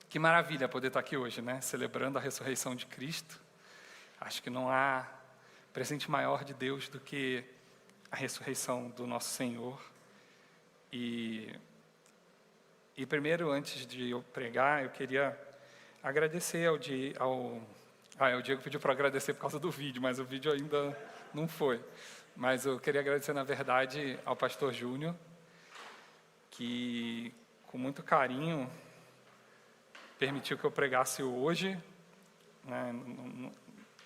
Que maravilha poder estar aqui hoje, né? Celebrando a ressurreição de Cristo. Acho que não há presente maior de Deus do que a ressurreição do nosso Senhor. E primeiro, antes de eu pregar, eu queria agradecer o Diego pediu para agradecer por causa do vídeo, mas o vídeo ainda não foi. Mas eu queria agradecer, na verdade, ao pastor Júnior, que, com muito carinho, permitiu que eu pregasse hoje, né?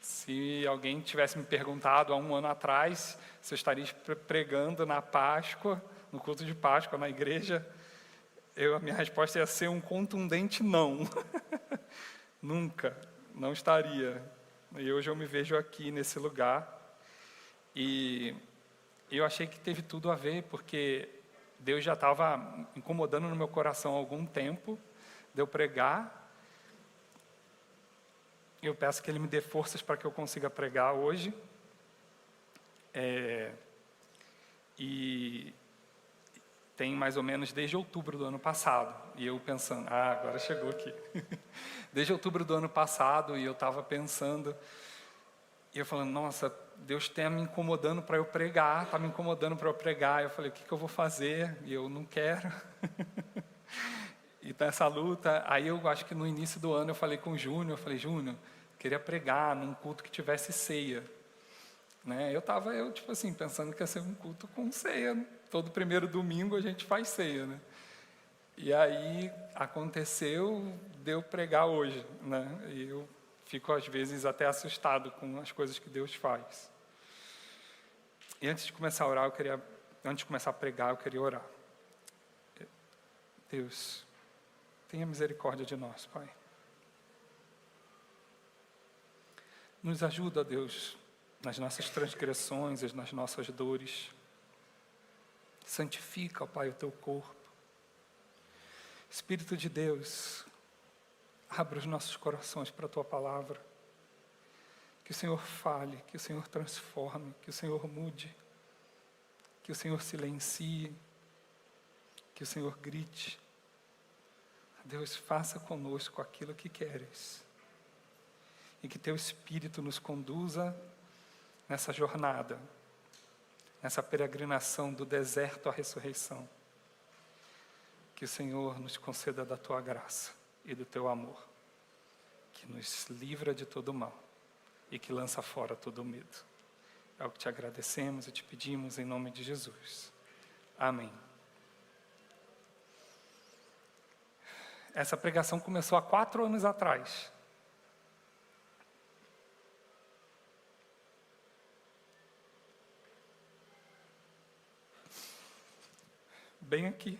Se alguém tivesse me perguntado há um ano atrás se eu estaria pregando na Páscoa, no culto de Páscoa, na igreja, a minha resposta ia ser um contundente não. Nunca, não estaria. E hoje eu me vejo aqui nesse lugar. E eu achei que teve tudo a ver, porque Deus já estava incomodando no meu coração há algum tempo de eu pregar. Eu peço que Ele me dê forças para que eu consiga pregar hoje. E tem mais ou menos desde outubro do ano passado. E eu pensando, agora chegou aqui. Desde outubro do ano passado, e eu estava pensando, e eu falando, nossa, Deus está me incomodando para eu pregar, está me incomodando para eu pregar. Eu falei, o que eu vou fazer? E eu não quero. E nessa luta, aí eu acho que no início do ano eu falei com o Júnior, eu falei, Júnior, queria pregar num culto que tivesse ceia. Né? Eu tipo assim, pensando que ia ser um culto com ceia. Né? Todo primeiro domingo a gente faz ceia. Né? E aí aconteceu de eu pregar hoje. Né? E eu fico às vezes até assustado com as coisas que Deus faz. E antes de começar a orar, antes de começar a pregar, eu queria orar. Deus, tenha misericórdia de nós, Pai. Nos ajuda, Deus, nas nossas transgressões e nas nossas dores. Santifica, ó Pai, o Teu corpo. Espírito de Deus, abra os nossos corações para a Tua palavra. Que o Senhor fale, que o Senhor transforme, que o Senhor mude, que o Senhor silencie, que o Senhor grite. Deus, faça conosco aquilo que queres. E que Teu Espírito nos conduza nessa jornada, nessa peregrinação do deserto à ressurreição. Que o Senhor nos conceda da Tua graça e do Teu amor, que nos livra de todo mal e que lança fora todo medo. É o que Te agradecemos e Te pedimos em nome de Jesus. Amém. Essa pregação começou há 4 anos atrás. Bem aqui.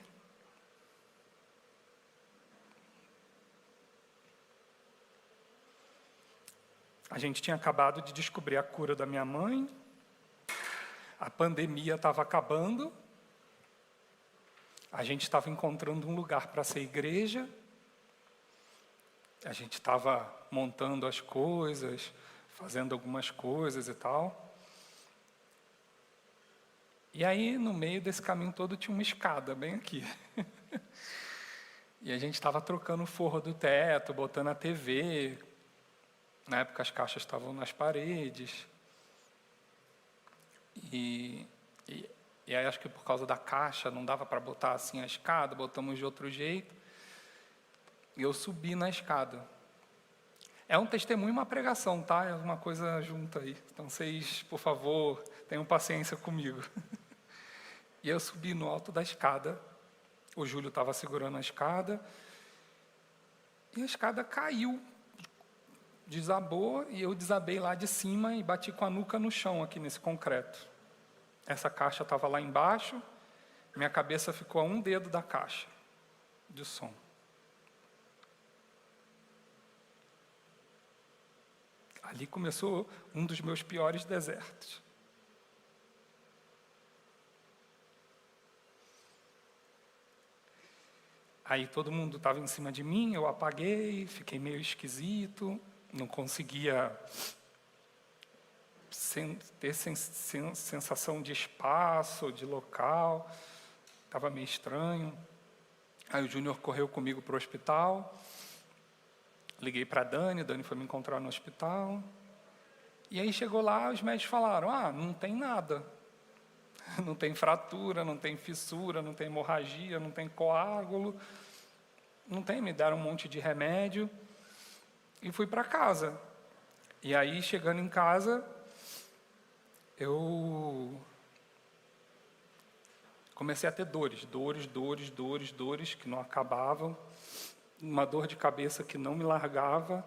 A gente tinha acabado de descobrir a cura da minha mãe. A pandemia estava acabando. A gente estava encontrando um lugar para ser igreja. A gente estava montando as coisas, fazendo algumas coisas e tal. E aí, no meio desse caminho todo, tinha uma escada, bem aqui. E a gente estava trocando o forro do teto, botando a TV. Na época, as caixas estavam nas paredes. E aí, acho que por causa da caixa, não dava para botar assim a escada, botamos de outro jeito. E eu subi na escada. É um testemunho e uma pregação, tá? É uma coisa junta aí. Então, vocês, por favor, tenham paciência comigo. E eu subi no alto da escada. O Júlio estava segurando a escada. E a escada caiu. Desabou, e eu desabei lá de cima e bati com a nuca no chão, aqui nesse concreto. Essa caixa estava lá embaixo. Minha cabeça ficou a um dedo da caixa de som. Ali começou um dos meus piores desertos. Aí todo mundo estava em cima de mim, eu apaguei, fiquei meio esquisito, não conseguia ter sensação de espaço, de local, estava meio estranho. Aí o Júnior correu comigo para o hospital, Liguei para a Dani foi me encontrar no hospital. E aí chegou lá, os médicos falaram, não tem nada. Não tem fratura, não tem fissura, não tem hemorragia, não tem coágulo. Não tem, me deram um monte de remédio. E fui para casa. E aí, chegando em casa, eu comecei a ter dores, que não acabavam. Uma dor de cabeça que não me largava.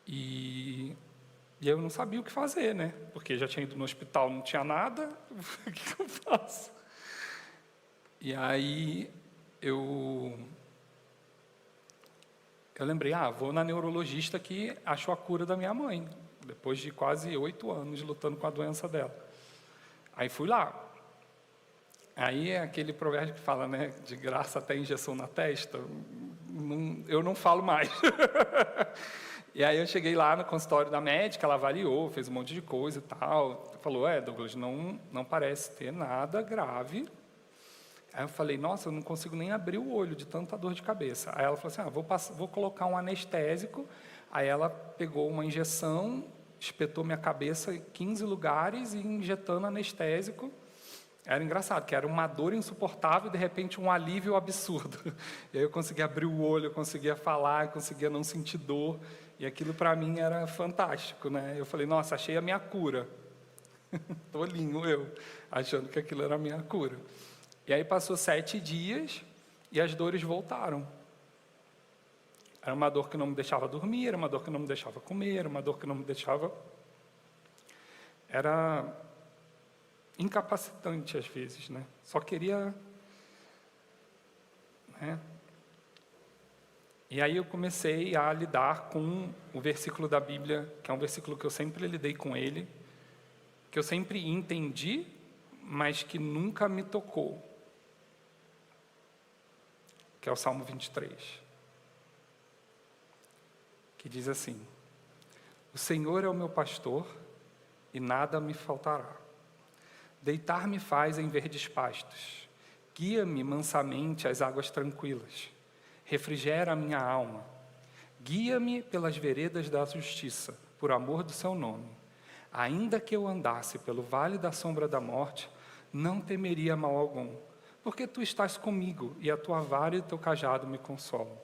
E eu não sabia o que fazer, né? Porque já tinha ido no hospital, não tinha nada. O que eu faço? E aí eu lembrei, vou na neurologista que achou a cura da minha mãe, depois de quase 8 anos lutando com a doença dela. Aí fui lá. Aí é aquele provérbio que fala, né, de graça até injeção na testa. Eu não falo mais. E aí eu cheguei lá no consultório da médica, ela avaliou, fez um monte de coisa e tal. Falou, Douglas, não parece ter nada grave. Aí eu falei, nossa, eu não consigo nem abrir o olho de tanta dor de cabeça. Aí ela falou assim, vou colocar um anestésico. Aí ela pegou uma injeção, espetou minha cabeça em 15 lugares e injetando anestésico. Era engraçado, que era uma dor insuportável e, de repente, um alívio absurdo. E aí eu conseguia abrir o olho, eu conseguia falar, eu conseguia não sentir dor. E aquilo, para mim, era fantástico, né? Eu falei, nossa, achei a minha cura. Tolinho eu, achando que aquilo era a minha cura. E aí passou 7 dias e as dores voltaram. Era uma dor que não me deixava dormir, era uma dor que não me deixava comer, era uma dor que não me deixava... Era incapacitante às vezes, né? Só queria... né? E aí eu comecei a lidar com o versículo da Bíblia, que é um versículo que eu sempre lidei com ele, que eu sempre entendi, mas que nunca me tocou, que é o Salmo 23, que diz assim: o Senhor é o meu pastor e nada me faltará. Deitar-me faz em verdes pastos, guia-me mansamente às águas tranquilas, refrigera a minha alma, guia-me pelas veredas da justiça, por amor do seu nome. Ainda que eu andasse pelo vale da sombra da morte, não temeria mal algum, porque tu estás comigo, e a tua vara e o teu cajado me consolam.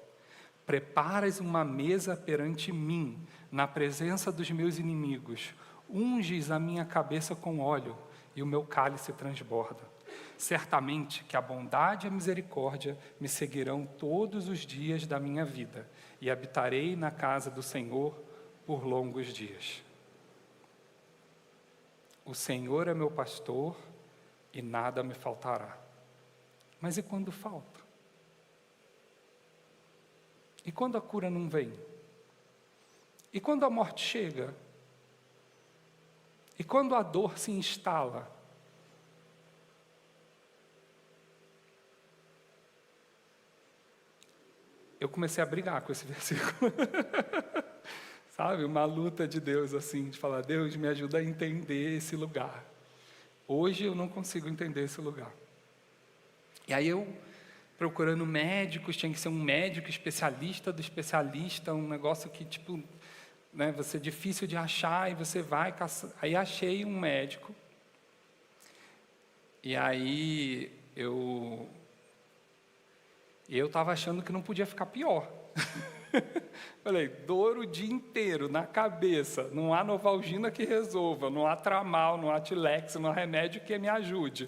Preparas uma mesa perante mim, na presença dos meus inimigos, unges a minha cabeça com óleo, e o meu cálice transborda. Certamente que a bondade e a misericórdia me seguirão todos os dias da minha vida, e habitarei na casa do Senhor por longos dias. O Senhor é meu pastor e nada me faltará. Mas e quando falta? E quando a cura não vem? E quando a morte chega? E quando a dor se instala? Eu comecei a brigar com esse versículo. Sabe, uma luta de Deus assim, de falar, Deus, me ajuda a entender esse lugar. Hoje eu não consigo entender esse lugar. E aí eu, procurando médicos, tinha que ser um médico especialista do especialista, um negócio que, tipo, né, vai ser difícil de achar, e você vai caçar. Aí achei um médico, e aí eu estava achando que não podia ficar pior. Falei, dor o dia inteiro, na cabeça, não há Novalgina que resolva, não há Tramal, não há Tilex, não há remédio que me ajude.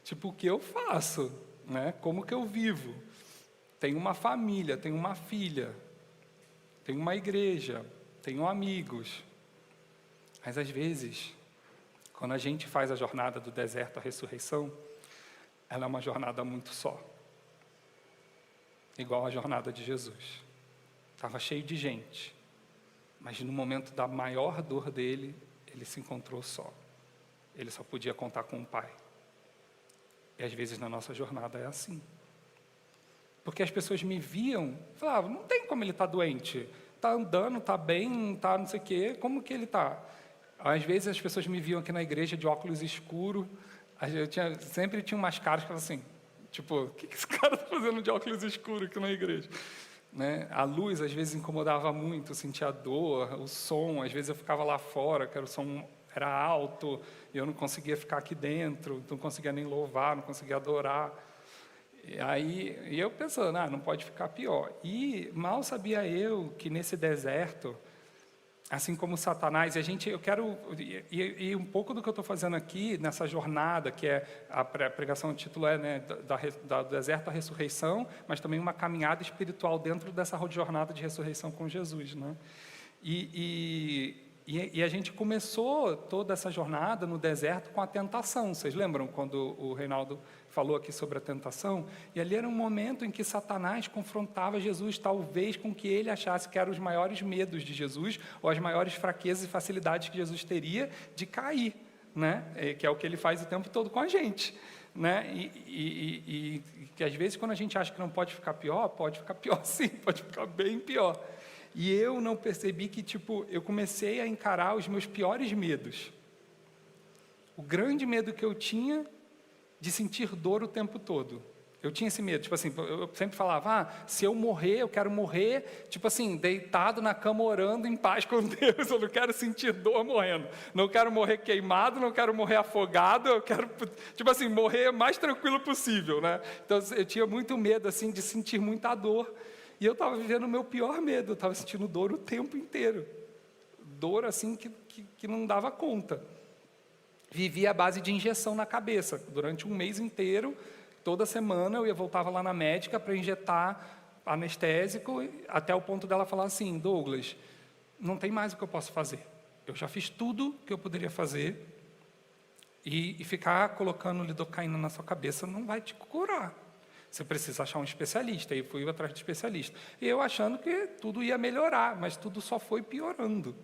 Tipo, o que eu faço? Né? Como que eu vivo? Tenho uma família, tenho uma filha, tenho uma igreja, tenho amigos. Mas às vezes, quando a gente faz a jornada do deserto à ressurreição, ela é uma jornada muito só. Igual a jornada de Jesus. Estava cheio de gente, mas no momento da maior dor dele, ele se encontrou só. Ele só podia contar com o Pai. E às vezes na nossa jornada é assim. Porque as pessoas me viam, falavam, não tem como ele estar doente. Está andando, está bem, está não sei o quê, como que ele está? Às vezes as pessoas me viam aqui na igreja de óculos escuros, sempre tinha umas caras que falavam assim, tipo, o que esse cara está fazendo de óculos escuros aqui na igreja? né? A luz às vezes incomodava muito, eu sentia dor, o som, às vezes eu ficava lá fora, que o som era alto, e eu não conseguia ficar aqui dentro, não conseguia nem louvar, não conseguia adorar. E eu pensando, não pode ficar pior. E mal sabia eu que nesse deserto, assim como Satanás, eu quero, e um pouco do que eu estou fazendo aqui, nessa jornada, que é, a pregação, o título é, né, do deserto à ressurreição, mas também uma caminhada espiritual dentro dessa jornada de ressurreição com Jesus, né? E a gente começou toda essa jornada no deserto com a tentação. Vocês lembram quando o Reinaldo falou aqui sobre a tentação? E ali era um momento em que Satanás confrontava Jesus, talvez com que ele achasse que eram os maiores medos de Jesus, ou as maiores fraquezas e facilidades que Jesus teria de cair, né? Que é o que ele faz o tempo todo com a gente, né? E que às vezes quando a gente acha que não pode ficar pior sim, pode ficar bem pior. E eu não percebi que, eu comecei a encarar os meus piores medos. O grande medo que eu tinha de sentir dor o tempo todo. Eu tinha esse medo, eu sempre falava, se eu morrer, eu quero morrer, deitado na cama orando em paz com Deus, eu não quero sentir dor morrendo. Não quero morrer queimado, não quero morrer afogado, eu quero, morrer o mais tranquilo possível, né? Então, eu tinha muito medo, de sentir muita dor. E eu estava vivendo o meu pior medo, eu estava sentindo dor o tempo inteiro. Dor, que não dava conta. Vivia à base de injeção na cabeça. Durante um mês inteiro, toda semana, eu voltava lá na médica para injetar anestésico, até o ponto dela falar assim, Douglas, não tem mais o que eu posso fazer. Eu já fiz tudo que eu poderia fazer, e ficar colocando lidocaína na sua cabeça não vai te curar. Você precisa achar um especialista. E fui atrás de especialista. E eu achando que tudo ia melhorar, mas tudo só foi piorando.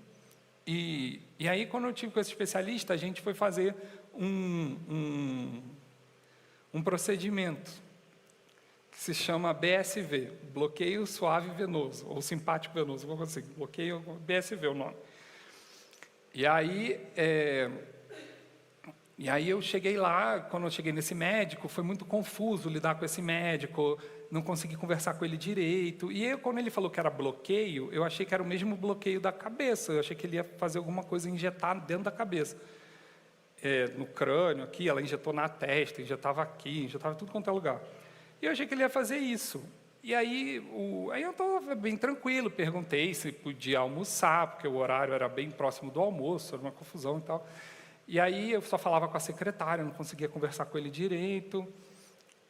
E aí, quando eu tive com esse especialista, a gente foi fazer um procedimento que se chama BSV, bloqueio suave venoso, ou simpático venoso, vou conseguir, bloqueio BSV é o nome. E aí eu cheguei lá, quando eu cheguei nesse médico, foi muito confuso lidar com esse médico, não consegui conversar com ele direito. E aí, quando ele falou que era bloqueio, eu achei que era o mesmo bloqueio da cabeça, eu achei que ele ia fazer alguma coisa, injetar dentro da cabeça. No crânio aqui, ela injetou na testa, injetava aqui, injetava em tudo quanto é lugar. E eu achei que ele ia fazer isso. E aí eu estava bem tranquilo, perguntei se podia almoçar, porque o horário era bem próximo do almoço, era uma confusão e tal. E aí eu só falava com a secretária, não conseguia conversar com ele direito.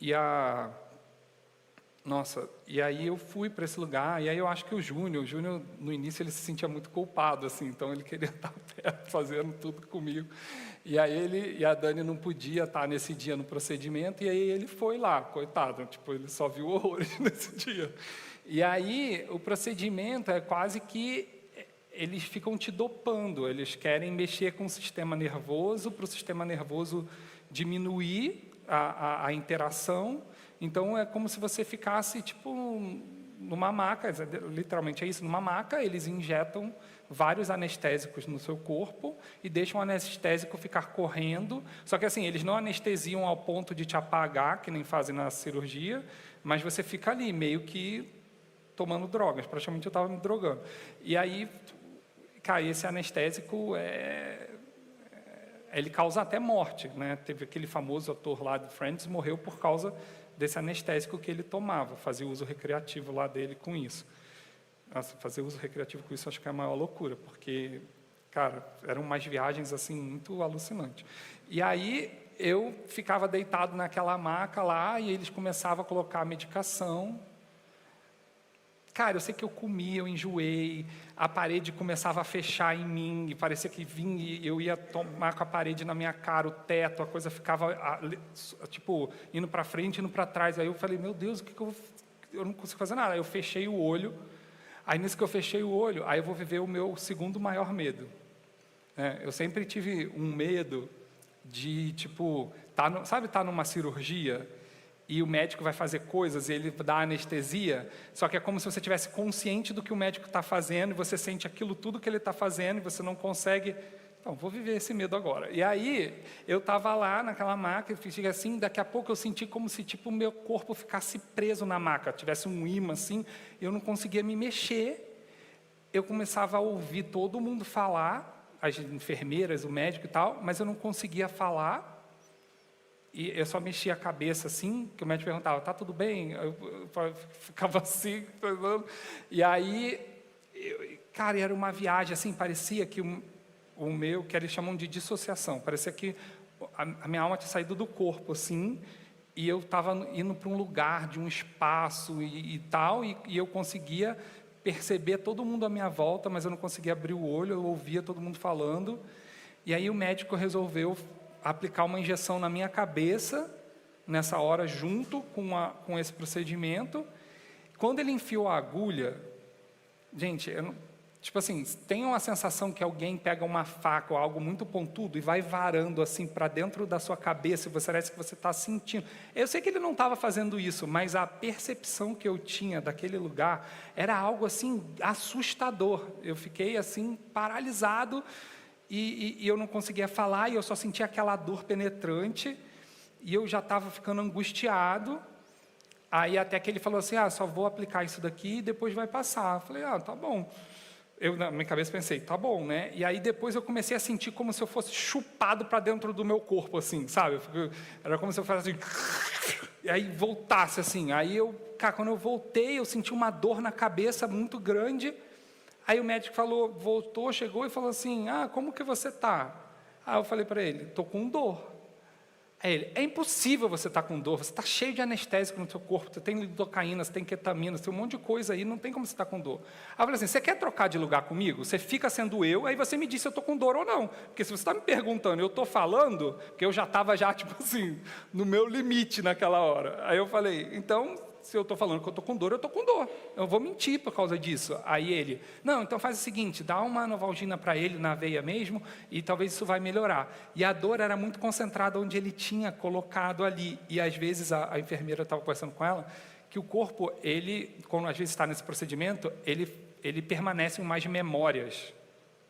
E aí eu fui para esse lugar, e aí eu acho que o Júnior, no início ele se sentia muito culpado, então ele queria estar perto, fazendo tudo comigo. E aí ele e a Dani não podia estar nesse dia no procedimento, e aí ele foi lá, coitado, ele só viu horrores nesse dia. E aí o procedimento é quase que eles ficam te dopando, eles querem mexer com o sistema nervoso, para o sistema nervoso diminuir a interação. Então, é como se você ficasse, numa maca, literalmente é isso, numa maca, eles injetam vários anestésicos no seu corpo e deixam o anestésico ficar correndo, só que eles não anestesiam ao ponto de te apagar, que nem fazem na cirurgia, mas você fica ali, meio que tomando drogas, praticamente eu estava me drogando. E aí, esse anestésico, ele causa até morte, né? Teve aquele famoso ator lá de Friends, morreu por causa desse anestésico que ele tomava, fazia uso recreativo lá dele com isso. Nossa, fazer uso recreativo com isso acho que é a maior loucura, porque, eram umas viagens muito alucinantes. E aí eu ficava deitado naquela maca lá, e eles começavam a colocar a medicação. Eu sei que eu comia, eu enjoei, a parede começava a fechar em mim, e parecia que eu ia tomar com a parede na minha cara, o teto, a coisa ficava, indo para frente, indo para trás. Aí eu falei, meu Deus, o que eu não consigo fazer nada. Aí eu fechei o olho, aí nisso que eu fechei o olho, aí eu vou viver o meu segundo maior medo. Eu sempre tive um medo de, tá numa cirurgia, e o médico vai fazer coisas, e ele dá anestesia, só que é como se você estivesse consciente do que o médico está fazendo, e você sente aquilo tudo que ele está fazendo, e você não consegue Então, vou viver esse medo agora. E aí, eu estava lá naquela maca, e fiquei assim, daqui a pouco eu senti como se tipo, o meu corpo ficasse preso na maca, tivesse um imã assim, eu não conseguia me mexer. Eu começava a ouvir todo mundo falar, as enfermeiras, o médico e tal, mas eu não conseguia falar. E eu só mexia a cabeça assim, que o médico perguntava, tá tudo bem? Eu ficava assim, e aí, cara, era uma viagem assim, parecia que o meu, que eles chamam de dissociação, parecia que a minha alma tinha saído do corpo, assim, e eu estava indo para um lugar, de um espaço e tal, e eu conseguia perceber todo mundo à minha volta, mas eu não conseguia abrir o olho, eu ouvia todo mundo falando, e aí o médico resolveu aplicar uma injeção na minha cabeça, nessa hora, junto com esse procedimento. Quando ele enfiou a agulha, gente, tipo assim, tem uma sensação que alguém pega uma faca ou algo muito pontudo e vai varando assim para dentro da sua cabeça, e você parece que você está sentindo. Eu sei que ele não estava fazendo isso, mas a percepção que eu tinha daquele lugar era algo assim assustador. Eu fiquei assim paralisado e eu não conseguia falar, e eu só sentia aquela dor penetrante, e eu já estava ficando angustiado. Aí até que ele falou assim, só vou aplicar isso daqui e depois vai passar. Eu falei, tá bom. Eu, na minha cabeça, pensei, tá bom, né? E aí depois eu comecei a sentir como se eu fosse chupado para dentro do meu corpo, assim, sabe? Era como se eu fosse assim, e aí voltasse, assim. Aí quando eu voltei, eu senti uma dor na cabeça muito grande. Aí o médico voltou, chegou e falou assim, como que você está? Aí eu falei para ele, estou com dor. Aí ele, é impossível você estar com dor, você está cheio de anestésico no seu corpo, você tem lidocaína, você tem ketamina, você tem um monte de coisa aí, não tem como você estar com dor. Aí eu falei assim, você quer trocar de lugar comigo? Você fica sendo eu, aí você me diz se eu estou com dor ou não. Porque se você está me perguntando, eu estou falando, porque eu já estava tipo assim, no meu limite naquela hora. Aí eu falei, então, se eu estou falando que eu estou com dor, eu estou com dor. Eu vou mentir por causa disso. Aí ele, não, então faz o seguinte, dá uma Novalgina para ele na veia mesmo, e talvez isso vai melhorar. E a dor era muito concentrada onde ele tinha colocado ali. E às vezes a enfermeira estava conversando com ela, que o corpo, quando às vezes está nesse procedimento, ele permanece em mais memórias.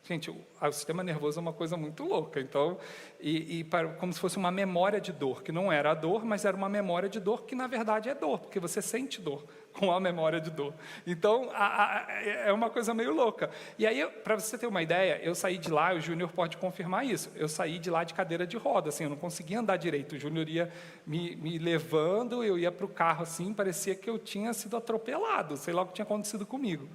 Gente, o sistema nervoso é uma coisa muito louca, então, como se fosse uma memória de dor, que não era a dor, mas era uma memória de dor, que na verdade é dor, porque você sente dor com a memória de dor. Então, é uma coisa meio louca. E aí, para você ter uma ideia, eu saí de lá, o Júnior pode confirmar isso, eu saí de lá de cadeira de roda, assim, eu não conseguia andar direito, o Júnior ia me levando, eu ia para o carro, assim, parecia que eu tinha sido atropelado, sei lá o que tinha acontecido comigo.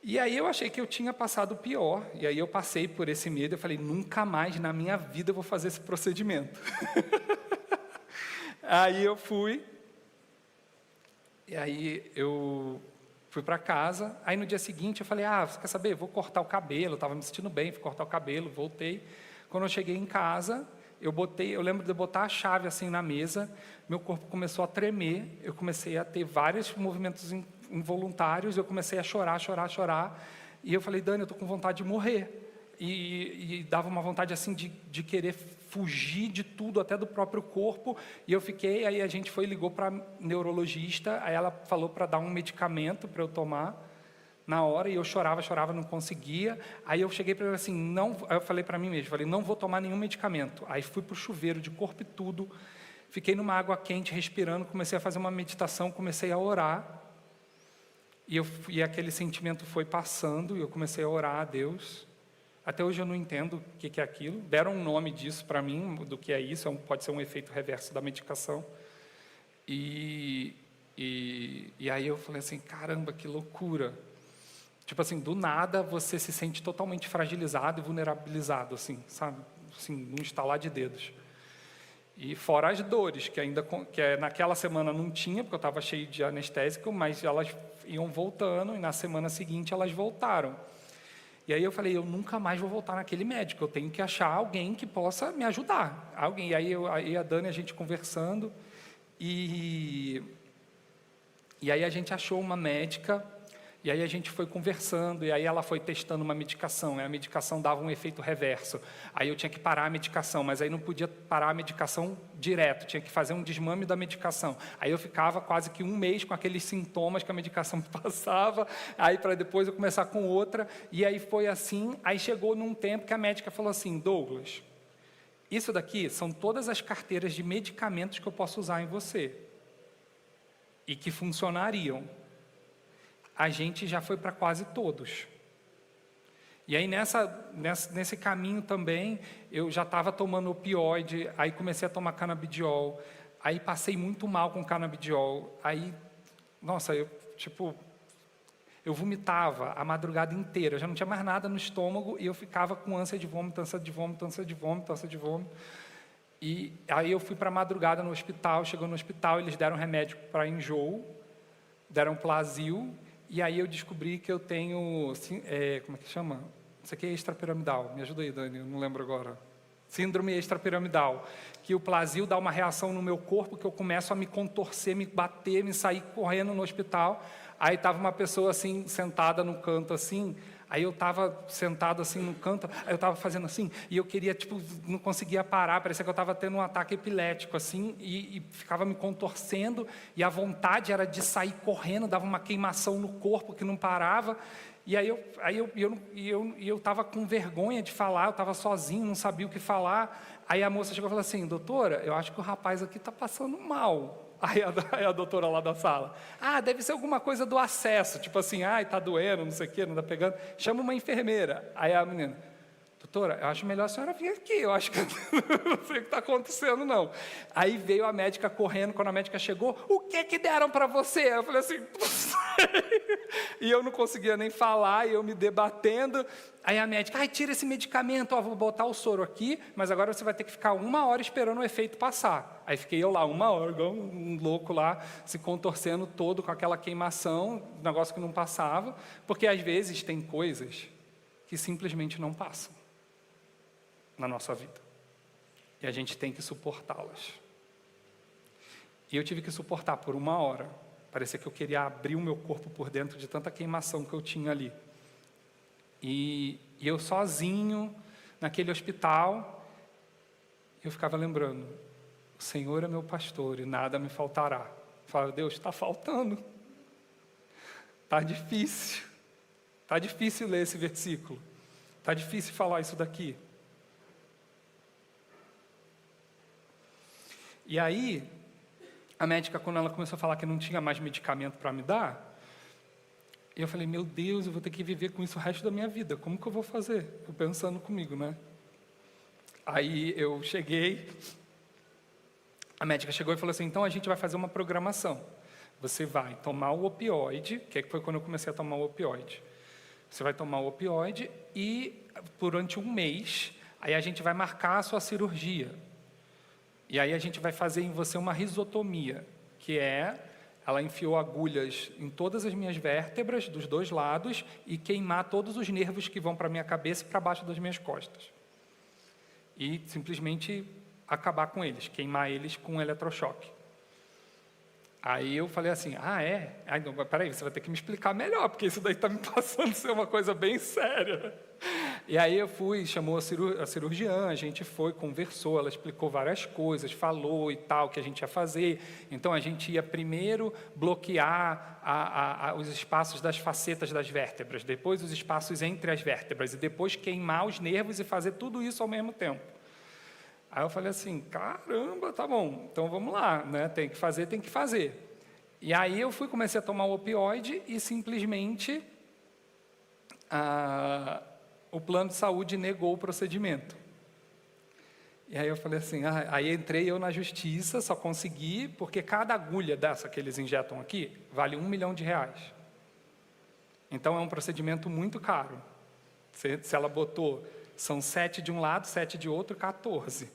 E aí eu achei que eu tinha passado o pior, e aí eu passei por esse medo, eu falei, nunca mais na minha vida eu vou fazer esse procedimento. Aí eu fui, e aí eu fui para casa, aí no dia seguinte eu falei, você quer saber, vou cortar o cabelo, estava me sentindo bem, fui cortar o cabelo, voltei. Quando eu cheguei em casa, eu lembro de botar a chave assim na mesa, meu corpo começou a tremer, eu comecei a ter vários movimentos involuntários, eu comecei a chorar, e eu falei, Dani, eu estou com vontade de morrer. E dava uma vontade assim de querer fugir de tudo, até do próprio corpo, e eu fiquei, aí a gente ligou para a neurologista, aí ela falou para dar um medicamento para eu tomar, na hora, e eu chorava, não conseguia. Aí eu cheguei para ele assim, eu falei para mim mesmo, não vou tomar nenhum medicamento. Aí fui para o chuveiro de corpo e tudo, fiquei numa água quente, respirando, comecei a fazer uma meditação, comecei a orar, e aquele sentimento foi passando, e eu comecei a orar a Deus. Até hoje eu não entendo o que é aquilo, deram um nome disso para mim, do que é isso, pode ser um efeito reverso da medicação. E aí eu falei assim, caramba, que loucura. Tipo assim, do nada você se sente totalmente fragilizado e vulnerabilizado, assim, sabe? Assim, num estalar de dedos. E fora as dores, que naquela semana não tinha, porque eu estava cheio de anestésico, mas elas iam voltando, e na semana seguinte elas voltaram. E aí eu falei, eu nunca mais vou voltar naquele médico, eu tenho que achar alguém que possa me ajudar. E aí a Dani, a gente conversando, e aí a gente achou uma médica E aí a gente foi conversando, e aí ela foi testando uma medicação, e a medicação dava um efeito reverso. Aí eu tinha que parar a medicação, mas aí não podia parar a medicação direto, tinha que fazer um desmame da medicação. Aí eu ficava quase que 1 mês com aqueles sintomas que a medicação me passava, aí para depois eu começar com outra, e aí foi assim. Aí chegou num tempo que a médica falou assim: Douglas, isso daqui são todas as carteiras de medicamentos que eu posso usar em você, e que funcionariam. A gente já foi para quase todos. E aí nesse caminho também, eu já estava tomando opioide, aí comecei a tomar canabidiol, aí passei muito mal com canabidiol, aí, nossa, eu vomitava a madrugada inteira, já não tinha mais nada no estômago, e eu ficava com ânsia de vômito, ânsia de vômito, ânsia de vômito, ânsia de vômito. E aí eu fui para a madrugada no hospital, chegou no hospital, eles deram remédio para enjoo, deram Plasil, e aí eu descobri que eu tenho, como é que chama? Isso aqui é extrapiramidal. Me ajuda aí, Dani, eu não lembro agora. Síndrome extrapiramidal. Que o Plasil dá uma reação no meu corpo que eu começo a me contorcer, me bater, me sair correndo no hospital. Aí estava uma pessoa assim, sentada no canto assim. Aí eu estava sentado assim no canto, aí eu estava fazendo assim, e eu queria, não conseguia parar, parecia que eu estava tendo um ataque epilético, assim, e ficava me contorcendo, e a vontade era de sair correndo, dava uma queimação no corpo que não parava, e aí eu estava com vergonha de falar, eu estava sozinho, não sabia o que falar. Aí a moça chegou e falou assim: doutora, eu acho que o rapaz aqui está passando mal. Aí a doutora lá da sala: deve ser alguma coisa do acesso, tipo assim, está doendo, não sei o quê, não está pegando, chama uma enfermeira. Aí a menina: doutora, eu acho melhor a senhora vir aqui, eu acho que não sei o que está acontecendo, não. Aí veio a médica correndo, quando a médica chegou: o que deram para você? Eu falei assim: não sei. E eu não conseguia nem falar, e eu me debatendo. Aí a médica: tira esse medicamento, vou botar o soro aqui, mas agora você vai ter que ficar 1 hora esperando o efeito passar. Aí fiquei eu lá 1 hora, igual um louco lá, se contorcendo todo com aquela queimação, negócio que não passava, porque às vezes tem coisas que simplesmente não passam na nossa vida, e a gente tem que suportá-las. E eu tive que suportar por 1 hora. Parecia que eu queria abrir o meu corpo por dentro de tanta queimação que eu tinha ali. E eu sozinho, naquele hospital, eu ficava lembrando: o Senhor é meu pastor e nada me faltará. Eu falava: Deus, está faltando. Está difícil. Está difícil ler esse versículo. Está difícil falar isso daqui. E aí, a médica, quando ela começou a falar que não tinha mais medicamento para me dar, eu falei: meu Deus, eu vou ter que viver com isso o resto da minha vida. Como que eu vou fazer? Eu pensando comigo, né? Aí eu cheguei, a médica chegou e falou assim: então a gente vai fazer uma programação. Você vai tomar o opioide, que foi quando eu comecei a tomar o opioide. Você vai tomar o opioide e, durante 1 mês, aí a gente vai marcar a sua cirurgia. E aí a gente vai fazer em você uma risotomia, que ela enfiou agulhas em todas as minhas vértebras, dos 2 lados, e queimar todos os nervos que vão para a minha cabeça e para baixo das minhas costas. E simplesmente acabar com eles, queimar eles com eletrochoque. Aí eu falei assim: é? Não, peraí, você vai ter que me explicar melhor, porque isso daí está me passando a ser uma coisa bem séria. E aí eu fui, chamou a cirurgiã, a gente foi, conversou, ela explicou várias coisas, falou e tal, o que a gente ia fazer. Então a gente ia primeiro bloquear os espaços das facetas das vértebras, depois os espaços entre as vértebras, e depois queimar os nervos e fazer tudo isso ao mesmo tempo. Aí eu falei assim: caramba, tá bom, então vamos lá, né? Tem que fazer. E aí eu comecei a tomar o opioide e simplesmente o plano de saúde negou o procedimento. E aí eu falei assim, aí entrei eu na justiça, só consegui, porque cada agulha dessa que eles injetam aqui, vale R$1 milhão. Então é um procedimento muito caro. Se ela botou, são 7 de um lado, 7 de outro, 14.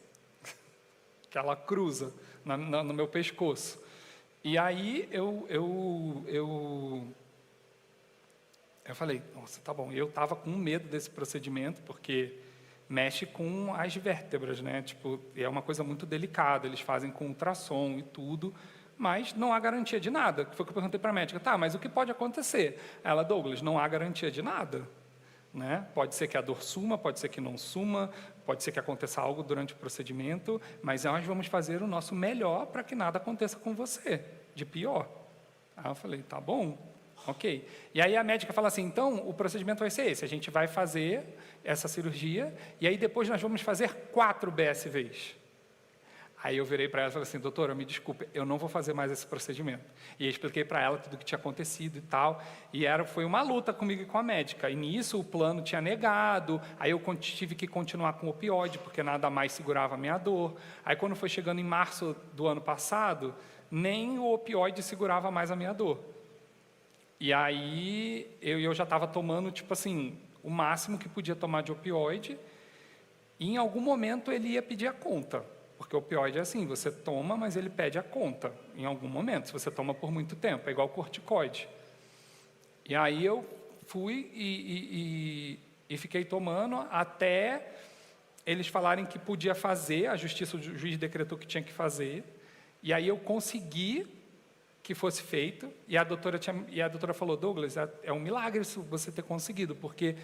Que ela cruza no meu pescoço. E aí eu falei, nossa, tá bom. Eu estava com medo desse procedimento, porque mexe com as vértebras, né? Tipo, é uma coisa muito delicada, eles fazem com ultrassom e tudo, mas não há garantia de nada. Foi o que eu perguntei para a médica. Tá, mas o que pode acontecer? Ela, Douglas, não há garantia de nada. Né? Pode ser que a dor suma, pode ser que não suma, pode ser que aconteça algo durante o procedimento, mas nós vamos fazer o nosso melhor para que nada aconteça com você, de pior. Aí eu falei, tá bom, ok. E aí a médica fala assim, então o procedimento vai ser esse, a gente vai fazer essa cirurgia, e aí depois nós vamos fazer 4 BSVs. Aí eu virei para ela e falei assim, doutora, me desculpe, eu não vou fazer mais esse procedimento. E eu expliquei para ela tudo o que tinha acontecido e tal, e foi uma luta comigo e com a médica. E nisso o plano tinha negado, aí eu tive que continuar com o opioide, porque nada mais segurava a minha dor. Aí quando foi chegando em março do ano passado, nem o opioide segurava mais a minha dor. E aí eu já estava tomando, tipo assim, o máximo que podia tomar de opioide, e em algum momento ele ia pedir a conta. Porque o opioide é assim, você toma, mas ele pede a conta em algum momento, se você toma por muito tempo, é igual corticoide. E aí eu fui e fiquei tomando até eles falarem que podia fazer, a justiça, o juiz decretou que tinha que fazer, e aí eu consegui que fosse feito, e a doutora falou, Douglas, é um milagre isso você ter conseguido, porque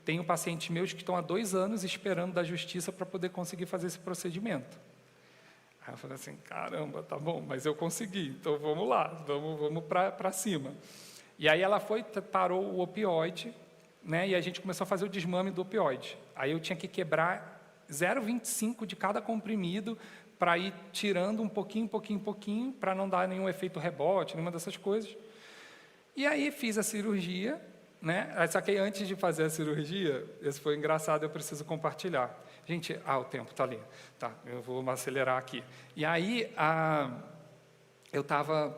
tenho pacientes meus que estão há 2 anos esperando da justiça para poder conseguir fazer esse procedimento. Aí eu falei assim, caramba, tá bom, mas eu consegui, então vamos lá, vamos para cima. E aí ela parou o opioide, né, e a gente começou a fazer o desmame do opioide. Aí eu tinha que quebrar 0,25 de cada comprimido para ir tirando um pouquinho, para não dar nenhum efeito rebote, nenhuma dessas coisas. E aí fiz a cirurgia, né, só que antes de fazer a cirurgia, esse foi engraçado, eu preciso compartilhar. Gente, o tempo está ali. Tá, eu vou acelerar aqui. E aí, eu estava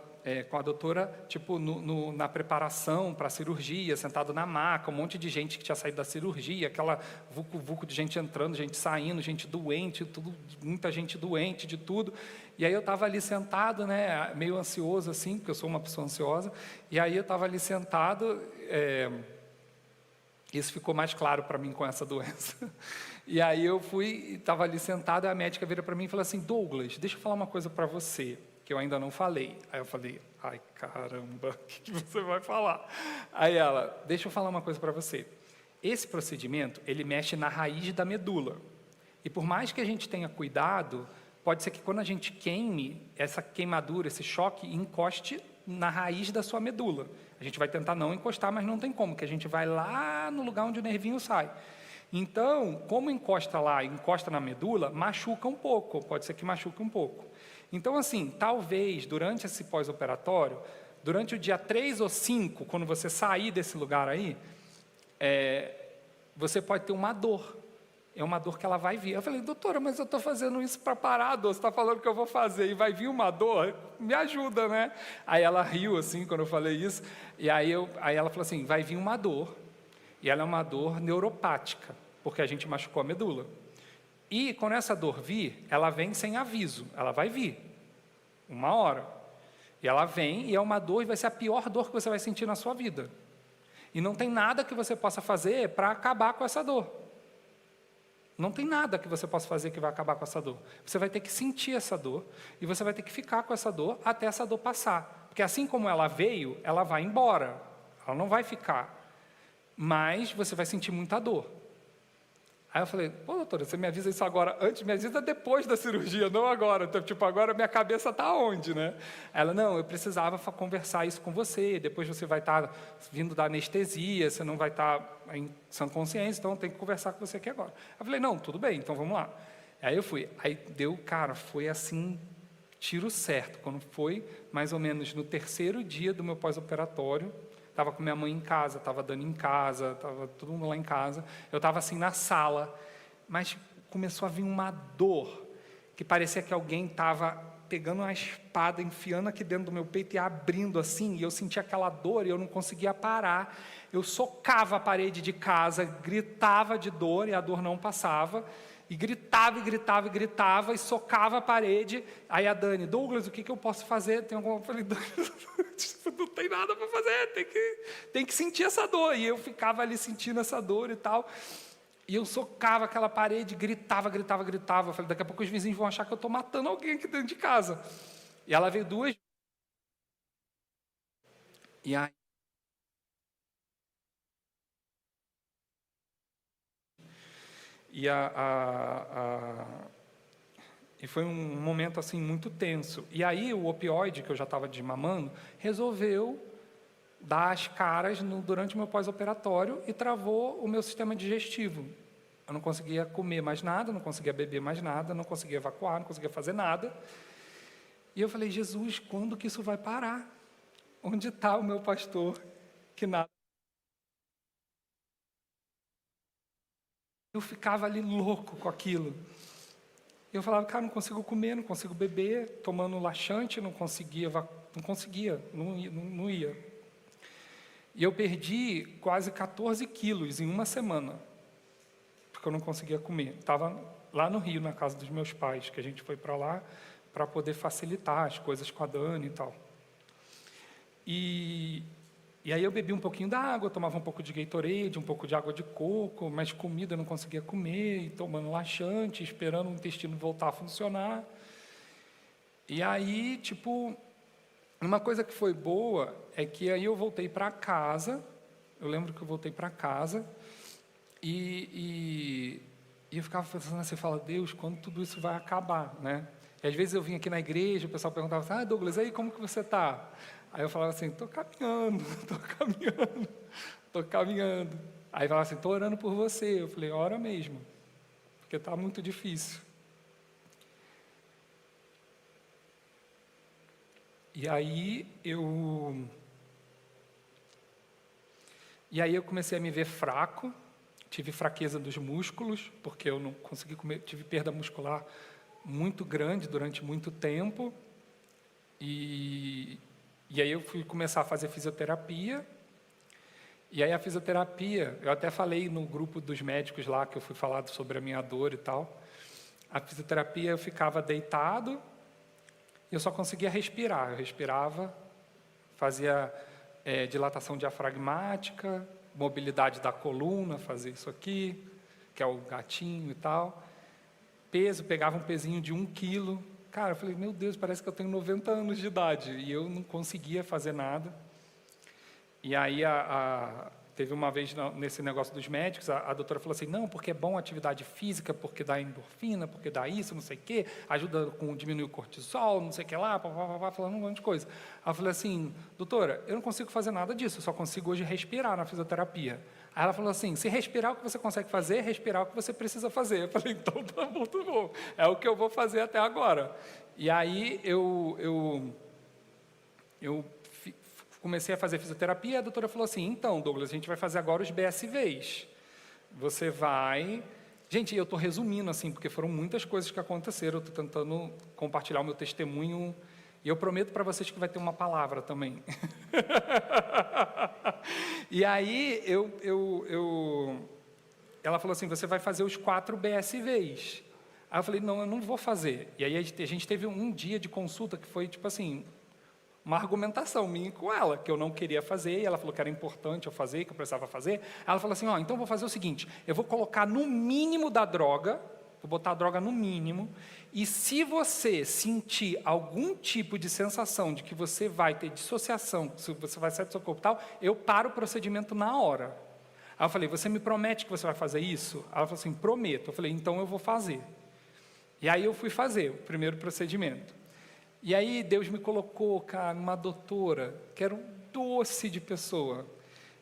com a doutora, tipo, na preparação para a cirurgia, sentado na maca, um monte de gente que tinha saído da cirurgia, aquela vucu-vucu de gente entrando, gente saindo, gente doente, tudo, muita gente doente, de tudo. E aí eu estava ali sentado, né, meio ansioso assim, porque eu sou uma pessoa ansiosa, e aí eu estava ali sentado, isso ficou mais claro para mim com essa doença. E aí eu estava ali sentado, e a médica vira para mim e falou assim, Douglas, deixa eu falar uma coisa para você, que eu ainda não falei. Aí eu falei, ai caramba, o que você vai falar? Aí ela, deixa eu falar uma coisa para você. Esse procedimento, ele mexe na raiz da medula. E por mais que a gente tenha cuidado, pode ser que quando a gente queime, essa queimadura, esse choque, encoste na raiz da sua medula. A gente vai tentar não encostar, mas não tem como, que a gente vai lá no lugar onde o nervinho sai. Então, como encosta lá, encosta na medula, machuca um pouco, pode ser que machuque um pouco. Então, assim, talvez, durante esse pós-operatório, durante o dia 3 ou 5, quando você sair desse lugar aí, você pode ter uma dor. É uma dor que ela vai vir. Eu falei, doutora, mas eu estou fazendo isso para parar a dor, você está falando que eu vou fazer e vai vir uma dor? Me ajuda, né? Aí ela riu, assim, quando eu falei isso, e aí ela falou assim, vai vir uma dor, e ela é uma dor neuropática, porque a gente machucou a medula. E quando essa dor vir, ela vem sem aviso, ela vai vir, uma hora. E ela vem, e é uma dor, e vai ser a pior dor que você vai sentir na sua vida. E não tem nada que você possa fazer para acabar com essa dor. Não tem nada que você possa fazer que vai acabar com essa dor. Você vai ter que sentir essa dor, e você vai ter que ficar com essa dor até essa dor passar. Porque assim como ela veio, ela vai embora, ela não vai ficar. Mas você vai sentir muita dor. Aí eu falei, pô, doutora, você me avisa isso agora antes, me avisa depois da cirurgia, não agora. Então, tipo, agora minha cabeça está onde, né? Ela, não, eu precisava conversar isso com você, depois você vai estar vindo da anestesia, você não vai estar em sã consciência, então tem que conversar com você aqui agora. Eu falei, não, tudo bem, então vamos lá. Aí eu fui, aí deu, cara, foi assim, tiro certo. Quando foi mais ou menos no 3º dia do meu pós-operatório, estava com minha mãe em casa, estava Dani em casa, estava todo mundo lá em casa. Eu estava assim na sala, mas começou a vir uma dor, que parecia que alguém estava pegando uma espada, enfiando aqui dentro do meu peito e abrindo assim, e eu sentia aquela dor e eu não conseguia parar. Eu socava a parede de casa, gritava de dor e a dor não passava. E gritava, e gritava, e gritava, e socava a parede. Aí a Dani, Douglas, o que eu posso fazer? Eu falei, não tem nada para fazer, tem que sentir essa dor. E eu ficava ali sentindo essa dor e tal. E eu socava aquela parede, gritava, gritava. Eu falei, daqui a pouco os vizinhos vão achar que eu estou matando alguém aqui dentro de casa. E ela veio 2 E aí, e foi um momento assim muito tenso. E aí o opioide que eu já estava desmamando resolveu dar as caras durante o meu pós-operatório e travou o meu sistema digestivo. Eu não conseguia comer mais nada, não conseguia beber mais nada, não conseguia evacuar, não conseguia fazer nada. E eu falei, Jesus, quando que isso vai parar? Onde está o meu pastor que nada? Eu ficava ali louco com aquilo. Eu falava, cara, não consigo comer, não consigo beber, tomando laxante, não ia. E eu perdi quase 14 quilos em uma semana, porque eu não conseguia comer. Estava lá no Rio, na casa dos meus pais, que a gente foi para lá para poder facilitar as coisas com a Dani e tal. E aí eu bebi um pouquinho da água, tomava um pouco de Gatorade, um pouco de água de coco, mas comida eu não conseguia comer, e tomando laxante, esperando o intestino voltar a funcionar. E aí, tipo, uma coisa que foi boa é que aí eu voltei para casa, eu lembro que eu voltei para casa, e eu ficava pensando assim, fala, Deus, quando tudo isso vai acabar, né? E às vezes eu vinha aqui na igreja, o pessoal perguntava assim, Douglas, aí como que você está? Aí eu falava assim, estou caminhando. Aí falava assim, estou orando por você. Eu falei, ora mesmo, porque está muito difícil. E aí eu comecei a me ver fraco, tive fraqueza dos músculos, porque eu não consegui comer, tive perda muscular muito grande durante muito tempo. E aí eu fui começar a fazer fisioterapia. E aí a fisioterapia, eu até falei no grupo dos médicos lá, que eu fui falar sobre a minha dor e tal. A fisioterapia eu ficava deitado, e eu só conseguia respirar. Eu respirava, fazia dilatação diafragmática, mobilidade da coluna, fazia isso aqui, que é o gatinho e tal. Peso, pegava um pezinho de 1 quilo. Cara, eu falei, meu Deus, parece que eu tenho 90 anos de idade. E eu não conseguia fazer nada. E aí, teve uma vez nesse negócio dos médicos, a doutora falou assim, não, porque é bom a atividade física, porque dá endorfina, porque dá isso, não sei o quê, ajuda com diminuir o cortisol, não sei o que lá, falando um monte de coisa. Aí eu falei assim, doutora, eu não consigo fazer nada disso, eu só consigo hoje respirar na fisioterapia. Aí ela falou assim, se respirar o que você consegue fazer, respirar o que você precisa fazer. Eu falei, então tá muito bom, é o que eu vou fazer até agora. E aí eu comecei a fazer fisioterapia, e a doutora falou assim, então, Douglas, a gente vai fazer agora os BSVs. Você vai... Gente, eu estou resumindo, assim, porque foram muitas coisas que aconteceram, eu estou tentando compartilhar o meu testemunho, e eu prometo para vocês que vai ter uma palavra também. E aí, ela falou assim, você vai fazer os 4 BSVs. Aí eu falei, não, eu não vou fazer. E aí a gente teve um dia de consulta que foi, tipo assim, uma argumentação minha com ela, que eu não queria fazer, e ela falou que era importante eu fazer, que eu precisava fazer. Ela falou assim, então eu vou fazer o seguinte, eu vou colocar no mínimo da droga, vou botar a droga no mínimo, e se você sentir algum tipo de sensação de que você vai ter dissociação, se você vai sair do seu corpo e tal, eu paro o procedimento na hora. Aí eu falei, você me promete que você vai fazer isso? Ela falou assim, prometo. Eu falei, então eu vou fazer. E aí eu fui fazer o primeiro procedimento. E aí Deus me colocou, cara, uma doutora, que era um doce de pessoa.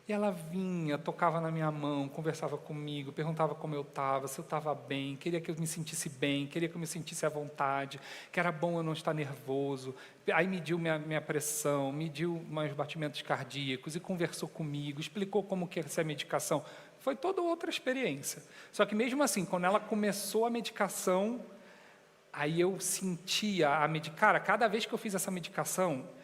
E ela vinha, tocava na minha mão, conversava comigo, perguntava como eu estava, se eu estava bem, queria que eu me sentisse bem, queria que eu me sentisse à vontade, que era bom eu não estar nervoso. Aí mediu minha pressão, mediu meus batimentos cardíacos e conversou comigo, explicou como que ia ser a medicação. Foi toda outra experiência. Só que mesmo assim, quando ela começou a medicação, aí eu sentia cara, cada vez que eu fiz essa medicação,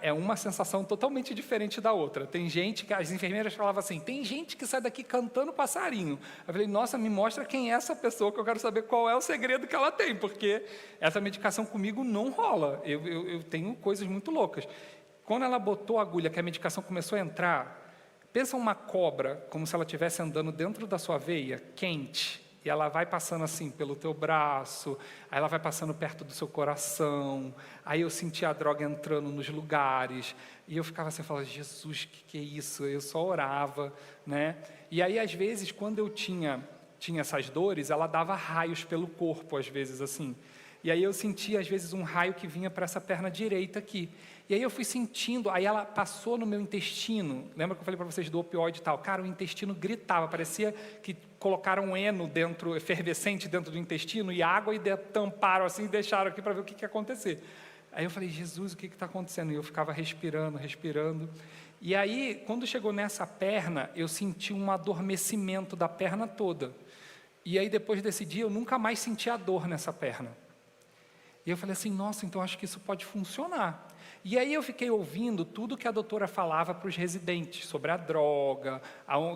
é uma sensação totalmente diferente da outra. Tem gente que, as enfermeiras falavam assim, tem gente que sai daqui cantando passarinho. Eu falei, nossa, me mostra quem é essa pessoa, que eu quero saber qual é o segredo que ela tem, porque essa medicação comigo não rola, eu tenho coisas muito loucas. Quando ela botou a agulha, que a medicação começou a entrar, pensa uma cobra, como se ela estivesse andando dentro da sua veia, quente, E ela vai passando assim pelo teu braço, aí ela vai passando perto do seu coração. Aí eu sentia a droga entrando nos lugares. E eu ficava assim, falava, Jesus, que é isso? Eu só orava, né? E aí, às vezes, quando eu tinha essas dores, ela dava raios pelo corpo, às vezes, assim. E aí eu sentia, às vezes, um raio que vinha para essa perna direita aqui. E aí eu fui sentindo, aí ela passou no meu intestino. Lembra que eu falei para vocês do opioide e tal? Cara, o intestino gritava, parecia que colocaram um heno dentro, efervescente dentro do intestino, e água, e tamparam assim, e deixaram aqui para ver o que ia acontecer. Aí eu falei, Jesus, o que está acontecendo? E eu ficava respirando. E aí, quando chegou nessa perna, eu senti um adormecimento da perna toda. E aí, depois desse dia, eu nunca mais senti a dor nessa perna. E eu falei assim, nossa, então acho que isso pode funcionar. E aí eu fiquei ouvindo tudo que a doutora falava para os residentes, sobre a droga,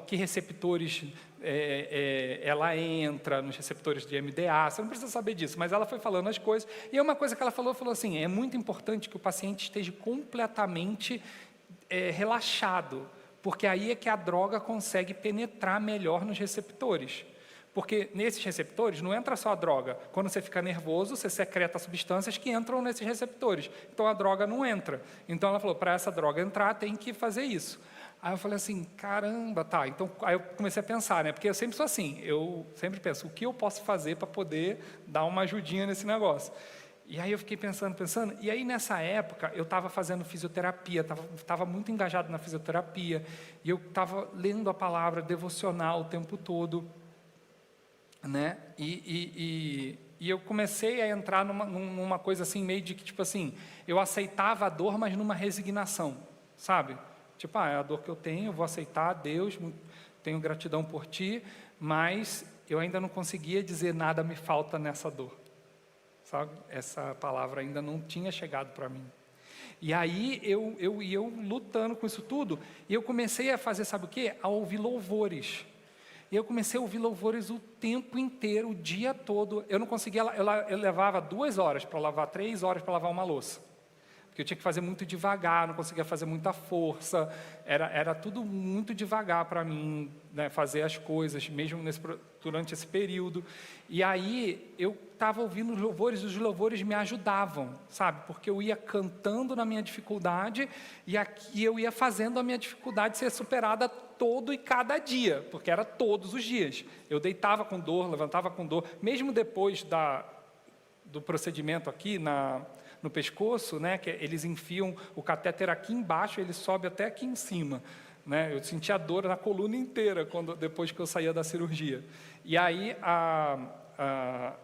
que receptores ela entra, nos receptores de MDA, você não precisa saber disso, mas ela foi falando as coisas. E uma coisa que ela falou assim, é muito importante que o paciente esteja completamente relaxado, porque aí é que a droga consegue penetrar melhor nos receptores. Porque nesses receptores não entra só a droga. Quando você fica nervoso, você secreta substâncias que entram nesses receptores. Então a droga não entra. Então ela falou, para essa droga entrar, tem que fazer isso. Aí eu falei assim, caramba, tá. Então, aí eu comecei a pensar, né? Porque eu sempre sou assim, eu sempre penso, o que eu posso fazer para poder dar uma ajudinha nesse negócio? E aí eu fiquei pensando, e aí nessa época eu estava fazendo fisioterapia, estava muito engajado na fisioterapia, e eu estava lendo a palavra devocional o tempo todo, né? E eu comecei a entrar numa coisa assim, meio de que, tipo assim, eu aceitava a dor, mas numa resignação, sabe? Tipo, é a dor que eu tenho, eu vou aceitar, Deus, tenho gratidão por ti, mas eu ainda não conseguia dizer nada me falta nessa dor, sabe? Essa palavra ainda não tinha chegado para mim. E aí eu lutando com isso tudo, e eu comecei a fazer, sabe o quê? A ouvir louvores. E eu comecei a ouvir louvores o tempo inteiro, o dia todo. Eu não conseguia, eu levava 2 horas para lavar, 3 horas para lavar uma louça. Porque eu tinha que fazer muito devagar, não conseguia fazer muita força. Era tudo muito devagar para mim, né, fazer as coisas, mesmo durante esse período. E aí eu estava ouvindo os louvores me ajudavam, sabe? Porque eu ia cantando na minha dificuldade e eu ia fazendo a minha dificuldade ser superada todo e cada dia, porque era todos os dias. Eu deitava com dor, levantava com dor, mesmo depois do procedimento aqui no pescoço, né, que eles enfiam o catéter aqui embaixo, ele sobe até aqui em cima, né? Eu sentia dor na coluna inteira depois que eu saía da cirurgia. E aí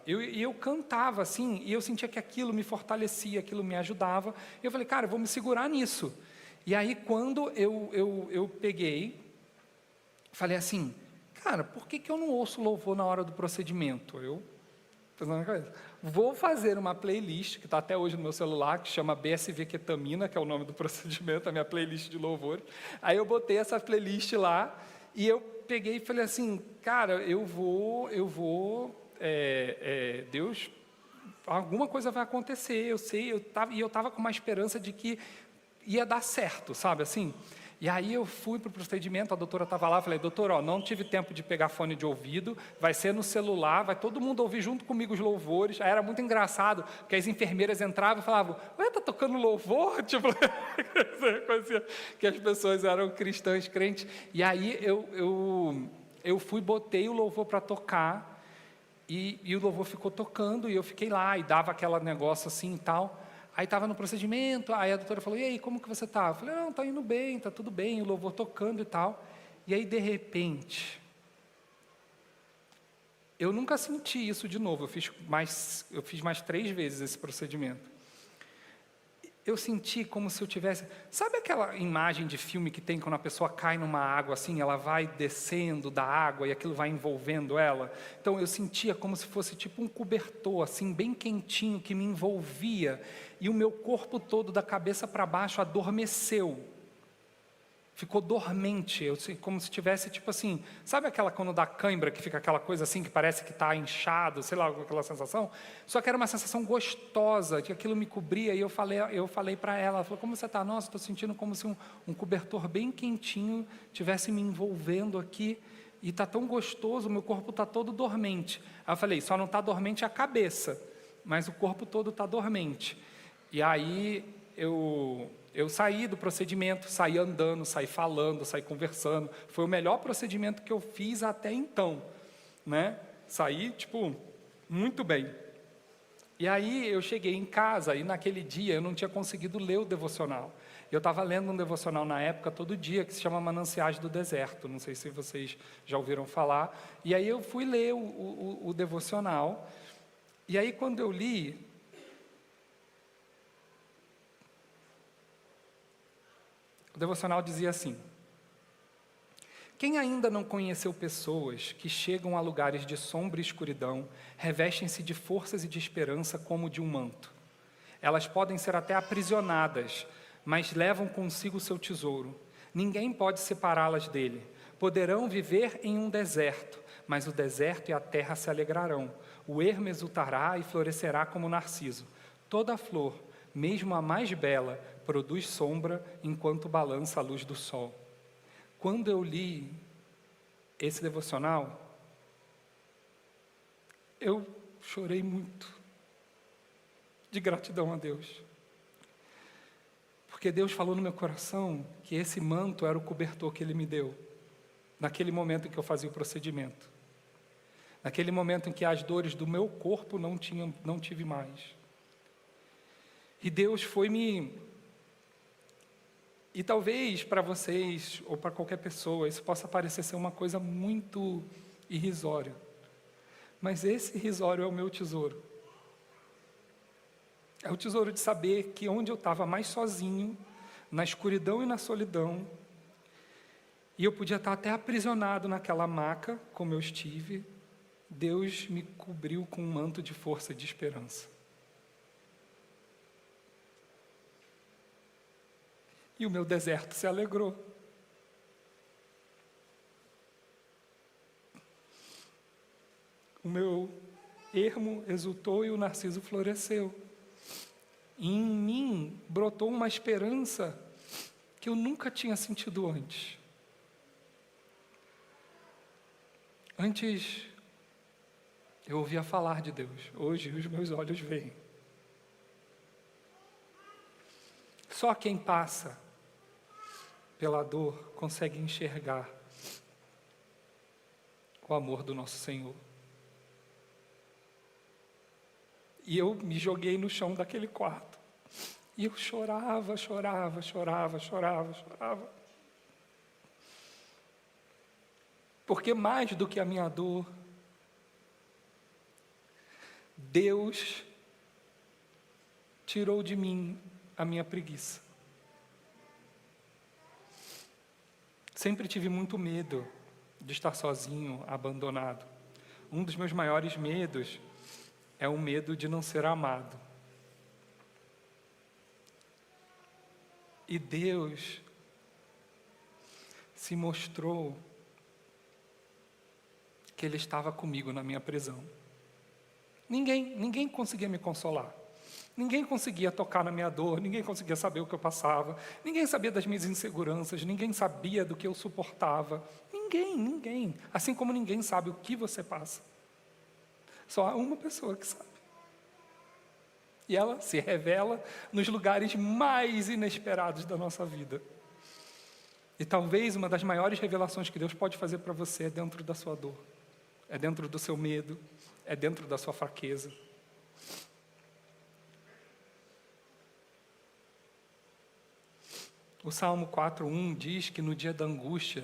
eu cantava assim, e eu sentia que aquilo me fortalecia, aquilo me ajudava. E eu falei, cara, eu vou me segurar nisso. E aí quando eu peguei, falei assim, cara, por que eu não ouço louvor na hora do procedimento? Eu, pensando na cabeça, vou fazer uma playlist, que está até hoje no meu celular, que chama BSV Ketamina, que é o nome do procedimento, a minha playlist de louvor. Aí eu botei essa playlist lá, e eu peguei e falei assim, cara, Deus, alguma coisa vai acontecer, eu sei, e eu estava com uma esperança de que ia dar certo, sabe assim? E aí eu fui para o procedimento, a doutora estava lá, falei, doutora, não tive tempo de pegar fone de ouvido, vai ser no celular, vai todo mundo ouvir junto comigo os louvores. Aí era muito engraçado, porque as enfermeiras entravam e falavam, ué, tá tocando louvor? Tipo, que as pessoas eram cristãs, crentes. E aí eu fui, botei o louvor para tocar, e o louvor ficou tocando, e eu fiquei lá, e dava aquele negócio assim e tal. Aí estava no procedimento, aí a doutora falou, e aí, como que você está? Eu falei, não, está indo bem, está tudo bem, o louvor tocando e tal. E aí, de repente, eu nunca senti isso de novo, eu fiz mais 3 vezes esse procedimento. Eu senti como se eu tivesse... Sabe aquela imagem de filme que tem quando a pessoa cai numa água assim, ela vai descendo da água e aquilo vai envolvendo ela? Então eu sentia como se fosse tipo um cobertor, assim, bem quentinho, que me envolvia. E o meu corpo todo, da cabeça para baixo, adormeceu. Ficou dormente, como se tivesse, tipo assim... Sabe quando dá cãibra, que fica aquela coisa assim, que parece que está inchado, sei lá, aquela sensação? Só que era uma sensação gostosa, que aquilo me cobria, e eu falei para ela, falou, como você está? Nossa, estou sentindo como se um cobertor bem quentinho tivesse me envolvendo aqui. e está tão gostoso, meu corpo está todo dormente. Aí eu falei, só não está dormente a cabeça, mas o corpo todo está dormente. E aí eu saí do procedimento, saí andando, saí falando, saí conversando. Foi o melhor procedimento que eu fiz até então, né? Saí, muito bem. E aí eu cheguei em casa, e naquele dia eu não tinha conseguido ler o devocional. Eu estava lendo um devocional na época, todo dia, que se chama Mananciais do Deserto. Não sei se vocês já ouviram falar. E aí eu fui ler o devocional. E aí quando eu li, o devocional dizia assim: quem ainda não conheceu pessoas que chegam a lugares de sombra e escuridão, revestem-se de forças e de esperança como de um manto. Elas podem ser até aprisionadas, mas levam consigo o seu tesouro. Ninguém pode separá-las dele. Poderão viver em um deserto, mas o deserto e a terra se alegrarão. O ermo exultará e florescerá como o narciso. Toda flor, mesmo a mais bela, produz sombra enquanto balança a luz do sol. Quando eu li esse devocional, eu chorei muito de gratidão a Deus. Porque Deus falou no meu coração que esse manto era o cobertor que Ele me deu, naquele momento em que eu fazia o procedimento. Naquele momento em que as dores do meu corpo não tive mais. E Deus foi me... E talvez para vocês, ou para qualquer pessoa, isso possa parecer ser uma coisa muito irrisória. Mas esse irrisório é o meu tesouro. É o tesouro de saber que onde eu estava mais sozinho, na escuridão e na solidão, e eu podia estar até aprisionado naquela maca, como eu estive, Deus me cobriu com um manto de força e de esperança. E o meu deserto se alegrou. O meu ermo exultou e o narciso floresceu. E em mim brotou uma esperança que eu nunca tinha sentido antes. Antes, eu ouvia falar de Deus. Hoje, os meus olhos veem. Só quem passa pela dor consegue enxergar o amor do nosso Senhor. E eu me joguei no chão daquele quarto. E eu chorava. Porque mais do que a minha dor, Deus tirou de mim a minha preguiça. Sempre tive muito medo de estar sozinho, abandonado. Um dos meus maiores medos é o medo de não ser amado. E Deus se mostrou que Ele estava comigo na minha prisão. Ninguém conseguia me consolar. Ninguém conseguia tocar na minha dor, ninguém conseguia saber o que eu passava, ninguém sabia das minhas inseguranças, ninguém sabia do que eu suportava. Ninguém. Assim como ninguém sabe o que você passa. Só há uma pessoa que sabe. E ela se revela nos lugares mais inesperados da nossa vida. E talvez uma das maiores revelações que Deus pode fazer para você é dentro da sua dor. É dentro do seu medo, é dentro da sua fraqueza. O Salmo 4:1 diz que no dia da angústia,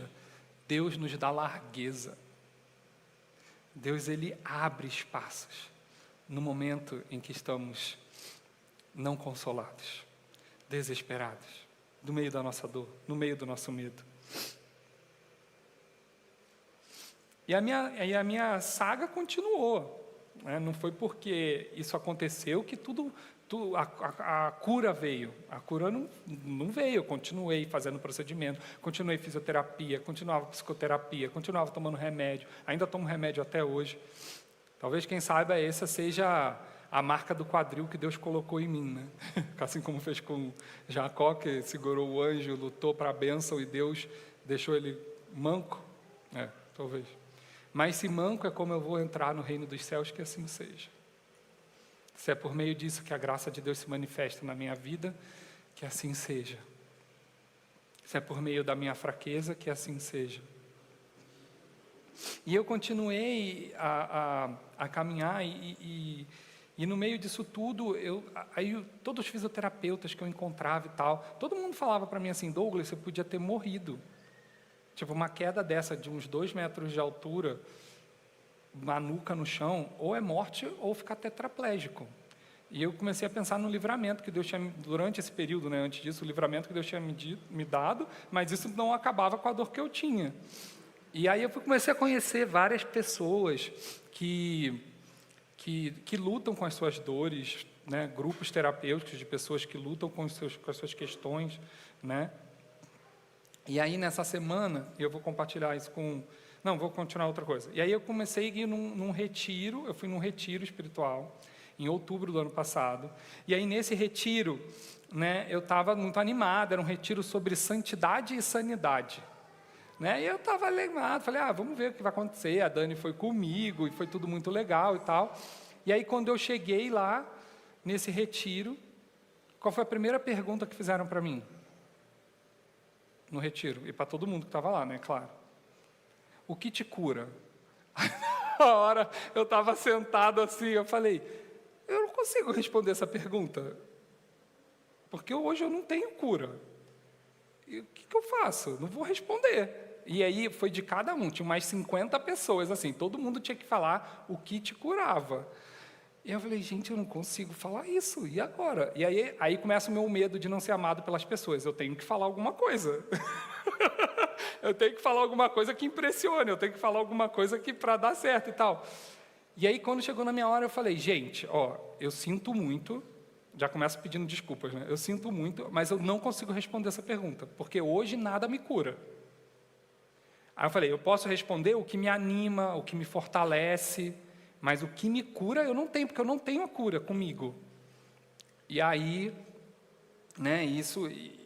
Deus nos dá largueza. Deus, Ele abre espaços no momento em que estamos não consolados, desesperados, no meio da nossa dor, no meio do nosso medo. E a minha saga continuou, né? Não foi porque isso aconteceu que a cura veio. A cura não veio. Eu continuei fazendo procedimento, continuei fisioterapia, continuava psicoterapia, continuava tomando remédio, ainda tomo remédio até hoje. Talvez, quem saiba, essa seja a marca do quadril que Deus colocou em mim, né? Assim como fez com Jacó, que segurou o anjo, lutou para a bênção e Deus deixou ele manco. talvez. Mas se manco é como eu vou entrar no reino dos céus, que assim seja. Se é por meio disso que a graça de Deus se manifesta na minha vida, que assim seja. Se é por meio da minha fraqueza, que assim seja. E eu continuei a caminhar e no meio disso tudo, todos os fisioterapeutas que eu encontrava e tal, todo mundo falava para mim assim, Douglas, você podia ter morrido. Tipo, uma queda dessa de uns 2 metros de altura, uma nuca no chão, ou é morte ou ficar tetraplégico. E eu comecei a pensar no livramento que Deus tinha, durante esse período, né, antes disso, o livramento que Deus tinha me dado, mas isso não acabava com a dor que eu tinha. E aí eu comecei a conhecer várias pessoas que lutam com as suas dores, né, grupos terapêuticos de pessoas que lutam com as suas questões, né. E aí nessa semana, eu vou compartilhar isso com... Não, vou continuar outra coisa. E aí eu comecei a ir num retiro, eu fui num retiro espiritual, em outubro do ano passado, e aí nesse retiro, né, eu estava muito animado, era um retiro sobre santidade e sanidade. Né? E eu estava animado, falei, vamos ver o que vai acontecer, a Dani foi comigo, e foi tudo muito legal e tal. E aí quando eu cheguei lá, nesse retiro, qual foi a primeira pergunta que fizeram para mim? No retiro, e para todo mundo que estava lá, né, claro. O que te cura? Na hora eu estava sentado assim, eu falei, eu não consigo responder essa pergunta, porque hoje eu não tenho cura. E o que eu faço? Não vou responder. E aí foi de cada um, tinha mais 50 pessoas, assim, todo mundo tinha que falar o que te curava. E eu falei, gente, eu não consigo falar isso, e agora? E aí começa o meu medo de não ser amado pelas pessoas, eu tenho que falar alguma coisa. Eu tenho que falar alguma coisa que impressione, eu tenho que falar alguma coisa que para dar certo e tal. E aí quando chegou na minha hora, eu falei, gente, eu sinto muito, já começo pedindo desculpas, né? Eu sinto muito, mas eu não consigo responder essa pergunta, porque hoje nada me cura. Aí eu falei, eu posso responder o que me anima, o que me fortalece, mas o que me cura eu não tenho, porque eu não tenho a cura comigo. E aí, né,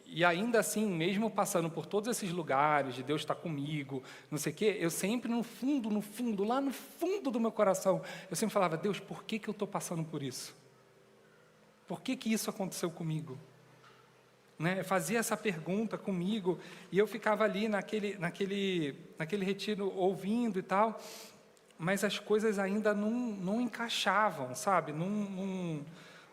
e ainda assim, mesmo passando por todos esses lugares, de Deus estar comigo, não sei o quê, eu sempre no fundo, lá no fundo do meu coração, eu sempre falava, Deus, por que eu estou passando por isso? Por que isso aconteceu comigo? Né? Eu fazia essa pergunta comigo, e eu ficava ali naquele retiro ouvindo e tal, mas as coisas ainda não encaixavam, sabe?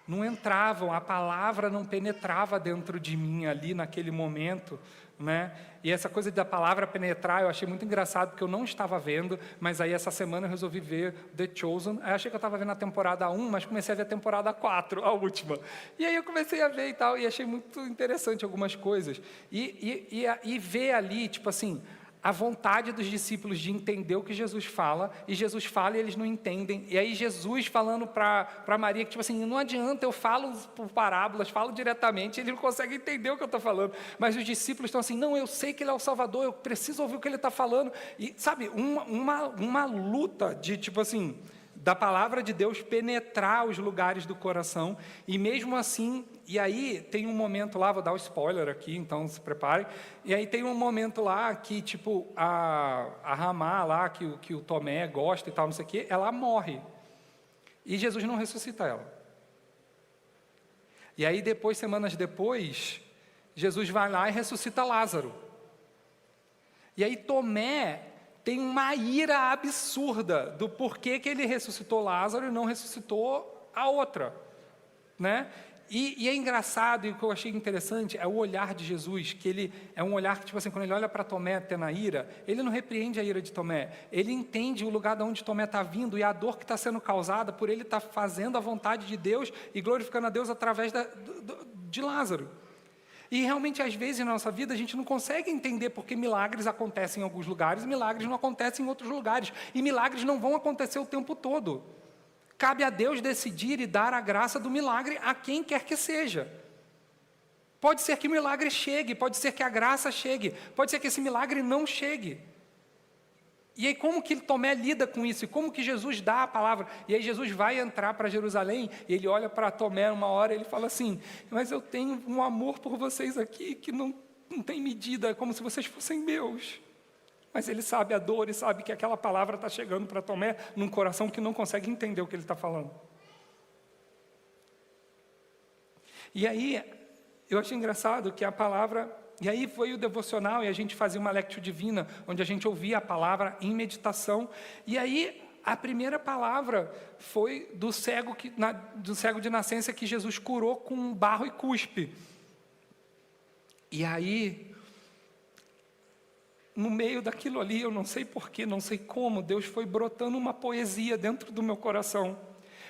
Não entravam, a palavra não penetrava dentro de mim ali naquele momento, né? E essa coisa da palavra penetrar eu achei muito engraçado, porque eu não estava vendo, mas aí essa semana eu resolvi ver The Chosen. Eu achei que eu estava vendo a temporada 1, mas comecei a ver a temporada 4, a última. E aí eu comecei a ver e tal, e achei muito interessante algumas coisas. E ver ali, tipo assim, a vontade dos discípulos de entender o que Jesus fala, e Jesus fala e eles não entendem. E aí Jesus falando para Maria que, tipo assim, não adianta, eu falo por parábolas, falo diretamente, ele não consegue entender o que eu estou falando. Mas os discípulos estão assim, não, eu sei que ele é o Salvador, eu preciso ouvir o que ele está falando. E, sabe, uma luta de, tipo assim, da palavra de Deus penetrar os lugares do coração, e mesmo assim, e aí tem um momento lá, vou dar o spoiler aqui, então se preparem, e aí tem um momento lá que, tipo, a Ramá lá, que o Tomé gosta e tal, não sei o quê, ela morre, e Jesus não ressuscita ela. E aí depois, semanas depois, Jesus vai lá e ressuscita Lázaro. E aí Tomé tem uma ira absurda do porquê que ele ressuscitou Lázaro e não ressuscitou a outra, né? E é engraçado, e o que eu achei interessante é o olhar de Jesus, que ele é um olhar que, tipo assim, quando ele olha para Tomé tendo a ira, ele não repreende a ira de Tomé, ele entende o lugar de onde Tomé está vindo e a dor que está sendo causada por ele estar fazendo a vontade de Deus e glorificando a Deus através de Lázaro. E realmente, às vezes, na nossa vida, a gente não consegue entender porque milagres acontecem em alguns lugares e milagres não acontecem em outros lugares. E milagres não vão acontecer o tempo todo. Cabe a Deus decidir e dar a graça do milagre a quem quer que seja. Pode ser que o milagre chegue, pode ser que a graça chegue, pode ser que esse milagre não chegue. E aí como que Tomé lida com isso? E como que Jesus dá a palavra? E aí Jesus vai entrar para Jerusalém, e ele olha para Tomé uma hora, e ele fala assim, mas eu tenho um amor por vocês aqui que não tem medida, é como se vocês fossem meus. Mas ele sabe a dor e sabe que aquela palavra está chegando para Tomé num coração que não consegue entender o que ele está falando. E aí, eu achei engraçado que a palavra... E aí foi o devocional, e a gente fazia uma lectio divina, onde a gente ouvia a palavra em meditação. E aí, a primeira palavra foi do cego de nascença que Jesus curou com barro e cuspe. E aí, no meio daquilo ali, eu não sei porquê, não sei como, Deus foi brotando uma poesia dentro do meu coração.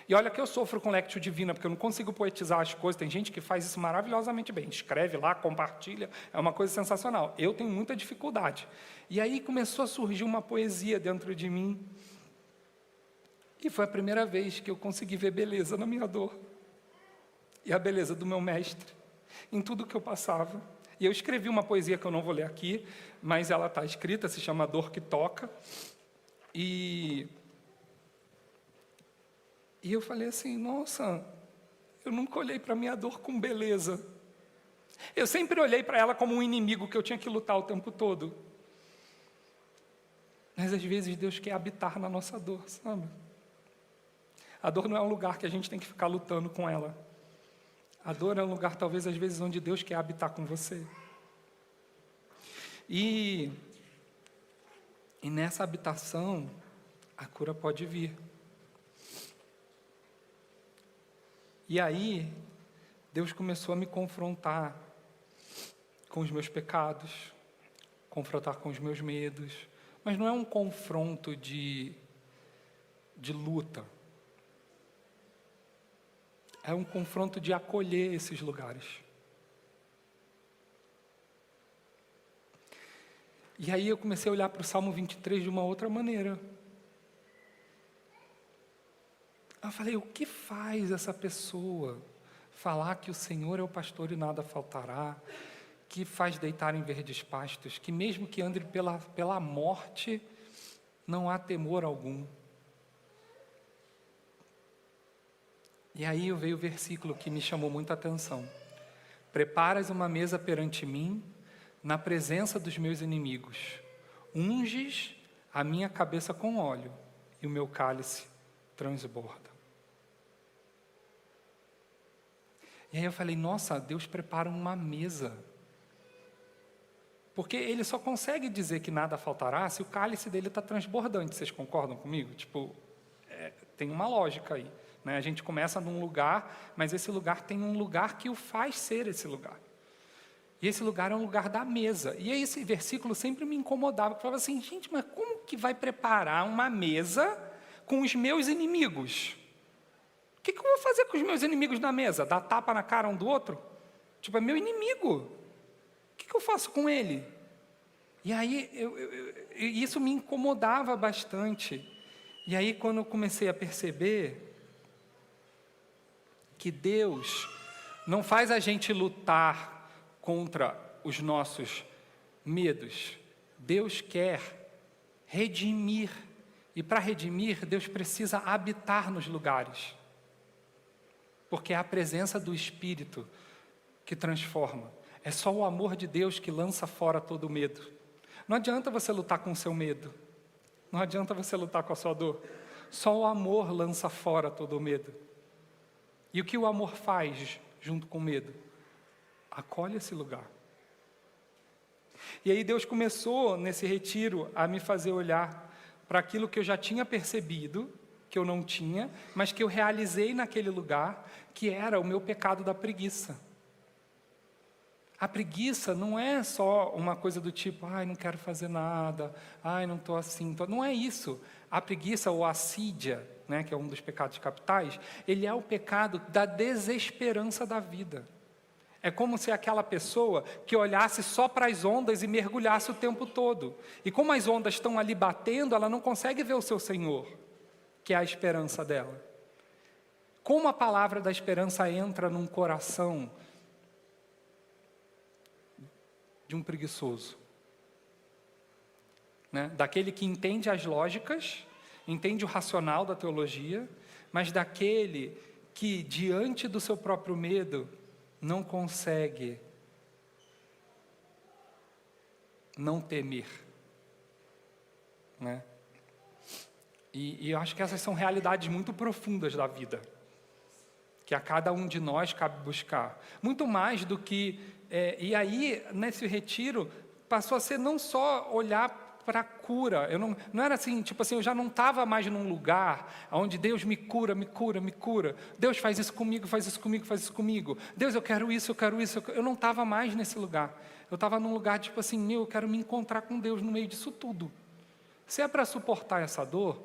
E olha que eu sofro com lectio divina, porque eu não consigo poetizar as coisas. Tem gente que faz isso maravilhosamente bem. Escreve lá, compartilha, é uma coisa sensacional. Eu tenho muita dificuldade. E aí começou a surgir uma poesia dentro de mim. E foi a primeira vez que eu consegui ver beleza na minha dor. E a beleza do meu mestre, em tudo que eu passava. E eu escrevi uma poesia que eu não vou ler aqui, mas ela está escrita, se chama Dor que Toca. E eu falei assim, nossa, eu nunca olhei para a minha dor com beleza. Eu sempre olhei para ela como um inimigo que eu tinha que lutar o tempo todo. Mas às vezes Deus quer habitar na nossa dor, sabe? A dor não é um lugar que a gente tem que ficar lutando com ela. A dor é um lugar, talvez, às vezes, onde Deus quer habitar com você. E nessa habitação, a cura pode vir. E aí, Deus começou a me confrontar com os meus pecados, confrontar com os meus medos, mas não é um confronto de luta. É um confronto de acolher esses lugares. E aí eu comecei a olhar para o Salmo 23 de uma outra maneira. Eu falei, o que faz essa pessoa falar que o Senhor é o pastor e nada faltará, que faz deitar em verdes pastos, que mesmo que ande pela morte, não há temor algum? E aí veio o versículo que me chamou muita atenção. Preparas uma mesa perante mim, na presença dos meus inimigos. Unges a minha cabeça com óleo, e o meu cálice transborda. E aí eu falei, nossa, Deus prepara uma mesa. Porque Ele só consegue dizer que nada faltará se o cálice dele está transbordante. Vocês concordam comigo? Tem uma lógica aí. Né? A gente começa num lugar, mas esse lugar tem um lugar que o faz ser esse lugar. E esse lugar é um lugar da mesa. E aí esse versículo sempre me incomodava. Eu falava assim, gente, mas como que vai preparar uma mesa com os meus inimigos? O que eu vou fazer com os meus inimigos na mesa? Dar tapa na cara um do outro? É meu inimigo. O que eu faço com ele? E aí, isso me incomodava bastante. E aí, quando eu comecei a perceber que Deus não faz a gente lutar contra os nossos medos. Deus quer redimir. E para redimir, Deus precisa habitar nos lugares. Porque é a presença do Espírito que transforma. É só o amor de Deus que lança fora todo o medo. Não adianta você lutar com o seu medo. Não adianta você lutar com a sua dor. Só o amor lança fora todo o medo. E o que o amor faz junto com o medo? Acolhe esse lugar. E aí Deus começou, nesse retiro, a me fazer olhar para aquilo que eu já tinha percebido, que eu não tinha, mas que eu realizei naquele lugar, que era o meu pecado da preguiça. A preguiça não é só uma coisa do tipo, ai, não quero fazer nada, ai, não estou assim. Não é isso. A preguiça, ou assídia, né, que é um dos pecados capitais, ele é o pecado da desesperança da vida. É como se aquela pessoa que olhasse só para as ondas e mergulhasse o tempo todo. E como as ondas estão ali batendo, ela não consegue ver o seu Senhor, que é a esperança dela. Como a palavra da esperança entra num coração de um preguiçoso, né? Daquele que entende as lógicas, entende o racional da teologia, mas daquele que, diante do seu próprio medo, não consegue não temer. né? E eu acho que essas são realidades muito profundas da vida, que a cada um de nós cabe buscar. Muito mais do que... e aí, nesse retiro, passou a ser não só olhar para a cura. Eu não era assim, tipo assim, eu já não estava mais num lugar onde Deus me cura, me cura, me cura. Deus faz isso comigo, faz isso comigo, faz isso comigo. Deus, eu quero isso, eu quero isso. Eu não estava mais nesse lugar. Eu estava num lugar tipo assim, eu quero me encontrar com Deus no meio disso tudo. Se é para suportar essa dor,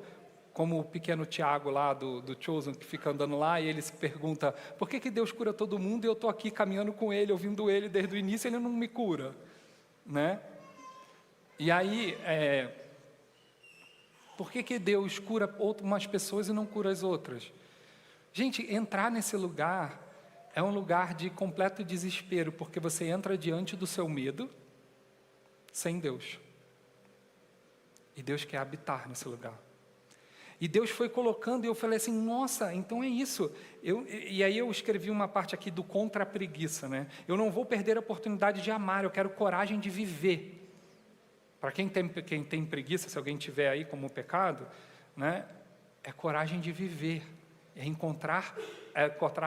como o pequeno Tiago lá do Chosen, que fica andando lá, e ele se pergunta, por que Deus cura todo mundo e eu estou aqui caminhando com Ele, ouvindo Ele desde o início, Ele não me cura, né? E aí, por que Deus cura umas pessoas e não cura as outras? Gente, entrar nesse lugar é um lugar de completo desespero, porque você entra diante do seu medo, sem Deus. E Deus quer habitar nesse lugar. E Deus foi colocando, e eu falei assim, nossa, então é isso. E aí eu escrevi uma parte aqui do contra a preguiça, né? Eu não vou perder a oportunidade de amar, eu quero coragem de viver. Para quem tem preguiça, se alguém tiver aí como pecado, né? É coragem de viver, é encontrar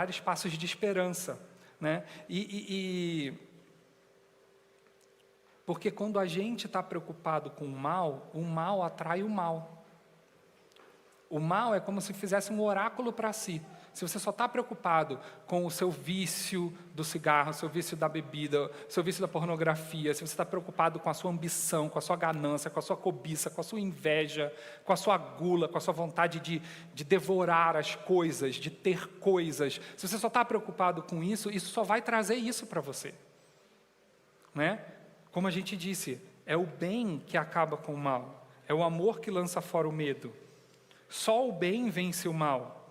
espaços de esperança, né? Porque quando a gente está preocupado com o mal atrai o mal. O mal é como se fizesse um oráculo para si. Se você só está preocupado com o seu vício do cigarro, o seu vício da bebida, o seu vício da pornografia, se você está preocupado com a sua ambição, com a sua ganância, com a sua cobiça, com a sua inveja, com a sua gula, com a sua vontade de devorar as coisas, de ter coisas, se você só está preocupado com isso, isso só vai trazer isso para você, né? Como a gente disse, é o bem que acaba com o mal, é o amor que lança fora o medo. Só o bem vence o mal.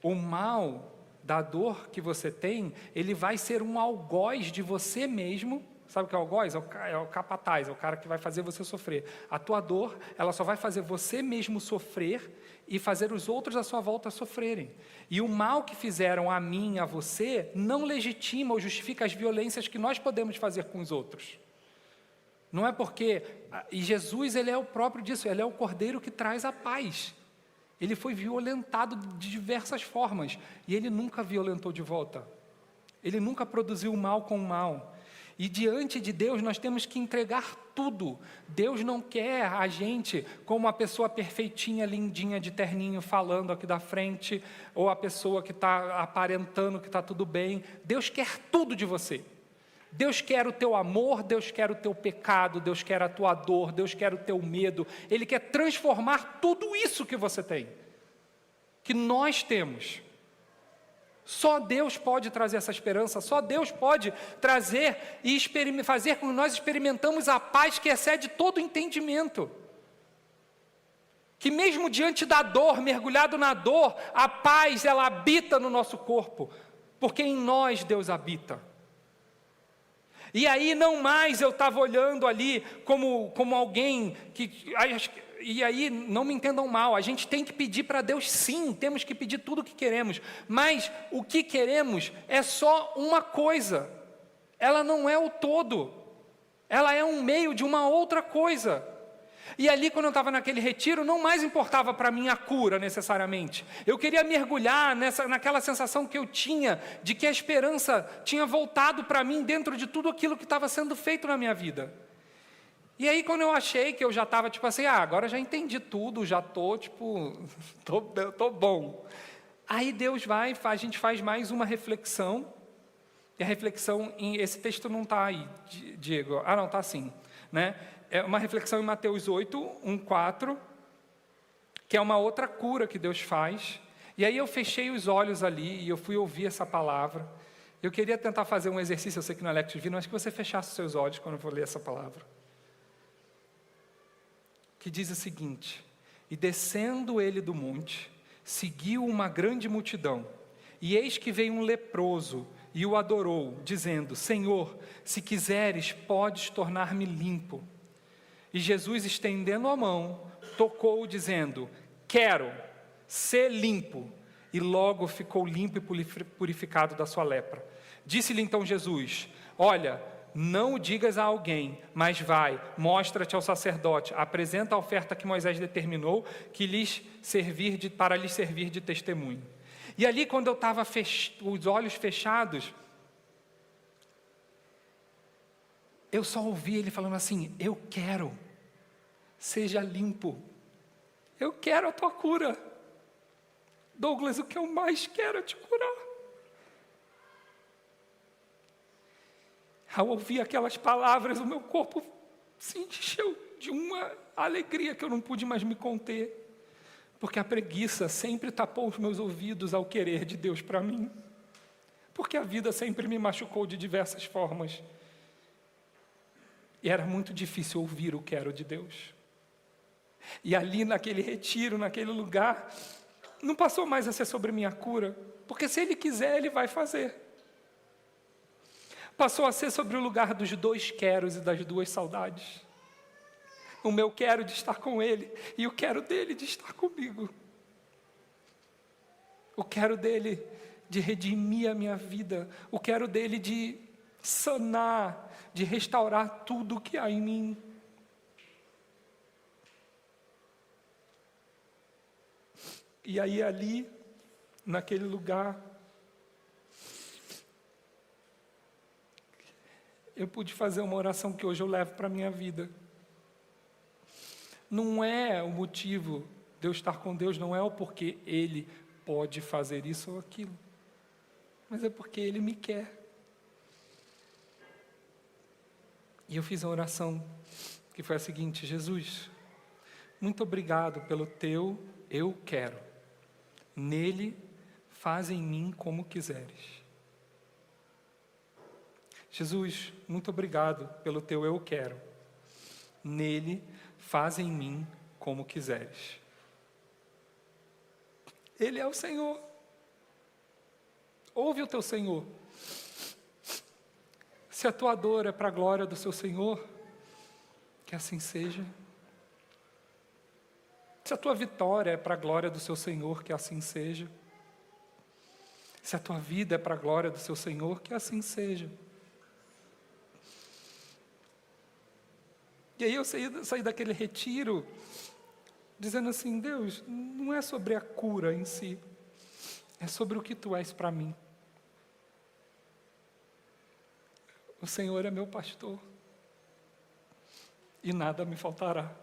O mal da dor que você tem, ele vai ser um algoz de você mesmo. Sabe o que é algoz? É o capataz, é o cara que vai fazer você sofrer. A tua dor, ela só vai fazer você mesmo sofrer e fazer os outros à sua volta sofrerem. E o mal que fizeram a mim e a você não legitima ou justifica as violências que nós podemos fazer com os outros. Não é porque... E Jesus, ele é o próprio disso, ele é o cordeiro que traz a paz. Ele foi violentado de diversas formas, e ele nunca violentou de volta. Ele nunca produziu mal com mal. E diante de Deus nós temos que entregar tudo. Deus não quer a gente como a pessoa perfeitinha, lindinha, de terninho, falando aqui da frente, ou a pessoa que está aparentando que está tudo bem. Deus quer tudo de você. Deus quer o teu amor, Deus quer o teu pecado, Deus quer a tua dor, Deus quer o teu medo. Ele quer transformar tudo isso que você tem, que nós temos. Só Deus pode trazer essa esperança, só Deus pode trazer e fazer com que nós experimentamos a paz que excede todo entendimento. Que mesmo diante da dor, mergulhado na dor, a paz, ela habita no nosso corpo, porque em nós Deus habita. E aí não mais eu estava olhando ali como alguém que... E aí não me entendam mal, a gente tem que pedir para Deus, sim, temos que pedir tudo o que queremos, mas o que queremos é só uma coisa, ela não é o todo, ela é um meio de uma outra coisa. E ali, quando eu estava naquele retiro, não mais importava para mim a cura necessariamente. Eu queria mergulhar naquela sensação que eu tinha de que a esperança tinha voltado para mim dentro de tudo aquilo que estava sendo feito na minha vida. E aí, quando eu achei que eu já estava tipo assim, agora já entendi tudo, já estou tô bom. Aí Deus a gente faz mais uma reflexão. E a reflexão, esse texto não está aí, Diego. Não, está sim, né? É uma reflexão em Mateus 8, 1, 4, que é uma outra cura que Deus faz. E aí eu fechei os olhos ali e eu fui ouvir essa palavra. Eu queria tentar fazer um exercício, eu sei que não é Lectio Divina, mas que você fechasse os seus olhos quando eu vou ler essa palavra. Que diz o seguinte: e descendo ele do monte, seguiu uma grande multidão, e eis que veio um leproso, e o adorou, dizendo: Senhor, se quiseres, podes tornar-me limpo. E Jesus, estendendo a mão, tocou, dizendo: quero ser limpo. E logo ficou limpo e purificado da sua lepra. Disse-lhe então Jesus: olha, não o digas a alguém, mas vai, mostra-te ao sacerdote, apresenta a oferta que Moisés determinou para lhes servir de testemunho. E ali, quando eu estava os olhos fechados, eu só ouvi ele falando assim: eu quero, seja limpo, eu quero a tua cura. Douglas, o que eu mais quero é te curar. Ao ouvir aquelas palavras, o meu corpo se encheu de uma alegria que eu não pude mais me conter, porque a preguiça sempre tapou os meus ouvidos ao querer de Deus para mim, porque a vida sempre me machucou de diversas formas, e era muito difícil ouvir o quero de Deus. E ali naquele retiro, naquele lugar, não passou mais a ser sobre minha cura, porque se Ele quiser, Ele vai fazer. Passou a ser sobre o lugar dos dois queros e das duas saudades. O meu quero de estar com Ele e o quero dele de estar comigo. O quero dele de redimir a minha vida. O quero dele de sanar, de restaurar tudo o que há em mim. E aí ali, naquele lugar, eu pude fazer uma oração que hoje eu levo para a minha vida. Não é o motivo de eu estar com Deus, não é o porquê Ele pode fazer isso ou aquilo, mas é porque Ele me quer. E eu fiz a oração que foi a seguinte: Jesus, muito obrigado pelo teu eu quero. Nele, faz em mim como quiseres. Jesus, muito obrigado pelo teu eu quero. Nele, faz em mim como quiseres. Ele é o Senhor. Ouve o teu Senhor. Se a tua dor é para a glória do seu Senhor, que assim seja. Se a tua vitória é para a glória do seu Senhor, que assim seja. Se a tua vida é para a glória do seu Senhor, que assim seja. E aí eu saí daquele retiro dizendo assim: Deus, não é sobre a cura em si, é sobre o que tu és para mim. O Senhor é meu pastor e nada me faltará,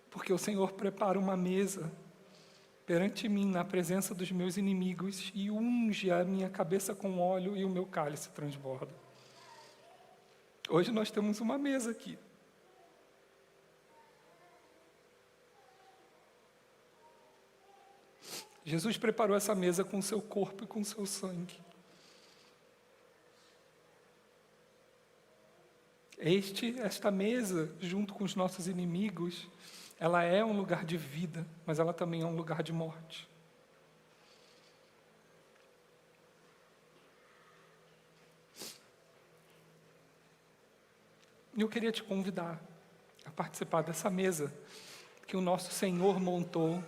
porque o Senhor prepara uma mesa perante mim na presença dos meus inimigos e unge a minha cabeça com óleo e o meu cálice transborda. Hoje nós temos uma mesa aqui. Jesus preparou essa mesa com o seu corpo e com o seu sangue. Esta mesa, junto com os nossos inimigos, ela é um lugar de vida, mas ela também é um lugar de morte. E eu queria te convidar a participar dessa mesa que o nosso Senhor montou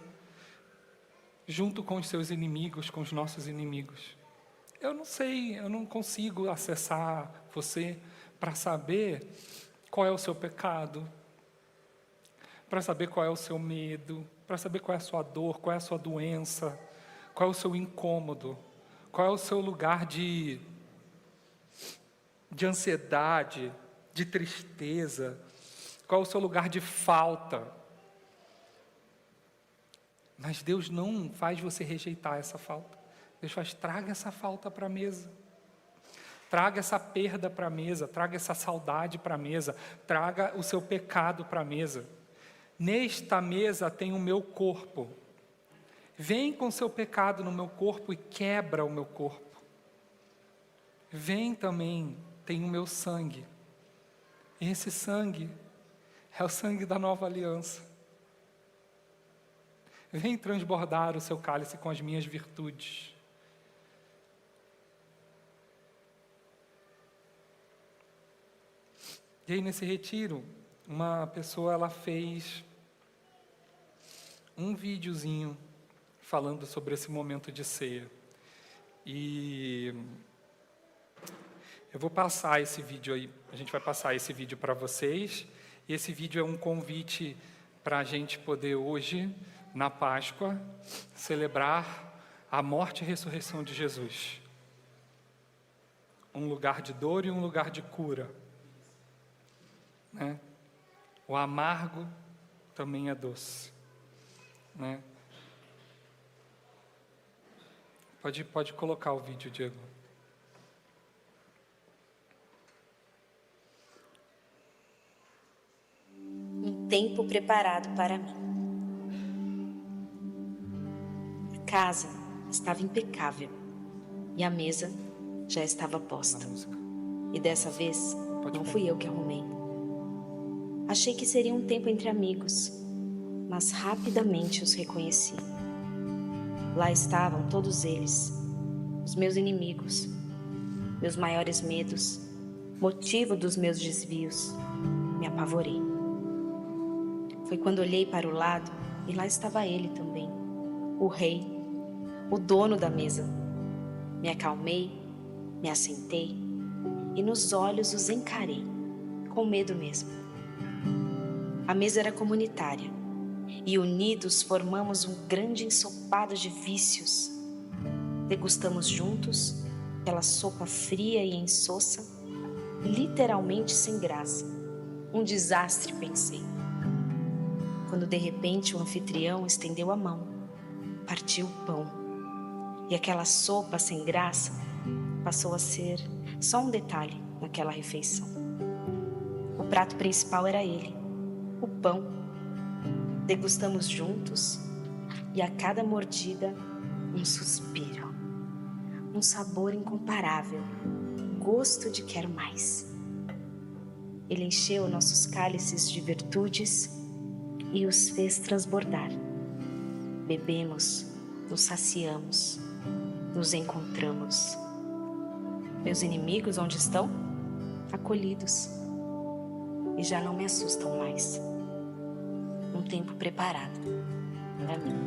junto com os seus inimigos, com os nossos inimigos. Eu não sei, eu não consigo acessar você para saber qual é o seu pecado, para saber qual é o seu medo, para saber qual é a sua dor, qual é a sua doença, qual é o seu incômodo, qual é o seu lugar de ansiedade, de tristeza, qual é o seu lugar de falta. Mas Deus não faz você rejeitar essa falta. Deus faz: traga essa falta para a mesa. Traga essa perda para a mesa, traga essa saudade para a mesa, traga o seu pecado para a mesa. Nesta mesa tem o meu corpo. Vem com o seu pecado no meu corpo e quebra o meu corpo. Vem também, tem o meu sangue. Esse sangue é o sangue da nova aliança. Vem transbordar o seu cálice com as minhas virtudes. E aí nesse retiro, uma pessoa ela fez um videozinho falando sobre esse momento de ceia. E Eu vou passar esse vídeo aí, a gente vai passar esse vídeo para vocês. E esse vídeo é um convite para a gente poder hoje, na Páscoa, celebrar a morte e ressurreição de Jesus. Um lugar de dor e um lugar de cura, né? O amargo também é doce, né? Pode colocar o vídeo, Diego. Um tempo preparado para mim. A casa estava impecável e a mesa já estava posta. E dessa vez, não fui eu que arrumei. Achei que seria um tempo entre amigos, mas rapidamente os reconheci. Lá estavam todos eles, os meus inimigos, meus maiores medos, motivo dos meus desvios. Me apavorei. Foi quando olhei para o lado e lá estava ele também, o rei, o dono da mesa. Me acalmei, me assentei e nos olhos os encarei, com medo mesmo. A mesa era comunitária e unidos formamos um grande ensopado de vícios. Degustamos juntos aquela sopa fria e insossa, literalmente sem graça. Um desastre, pensei. Quando de repente o anfitrião estendeu a mão, partiu o pão. E aquela sopa sem graça passou a ser só um detalhe naquela refeição. O prato principal era ele, o pão. Degustamos juntos e a cada mordida um suspiro, um sabor incomparável, gosto de quero mais. Ele encheu nossos cálices de virtudes e os fez transbordar. Bebemos, nos saciamos, nos encontramos. Meus inimigos onde estão? Acolhidos. E já não me assustam mais. Um tempo preparado para mim.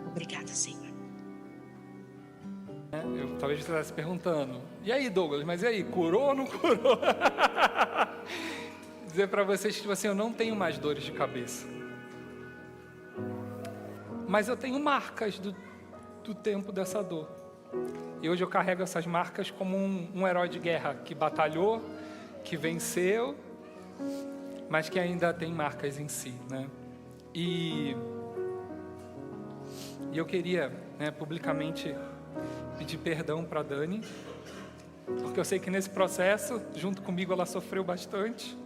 Obrigada, Senhor. Talvez você estivesse perguntando, e aí, Douglas, mas e aí, curou ou não curou? Dizer para vocês que tipo assim, eu não tenho mais dores de cabeça. Mas eu tenho marcas do tempo dessa dor. E hoje eu carrego essas marcas como um herói de guerra que batalhou, que venceu, mas que ainda tem marcas em si, né? E eu queria, né, publicamente pedir perdão para Dani, porque eu sei que nesse processo, junto comigo, ela sofreu bastante.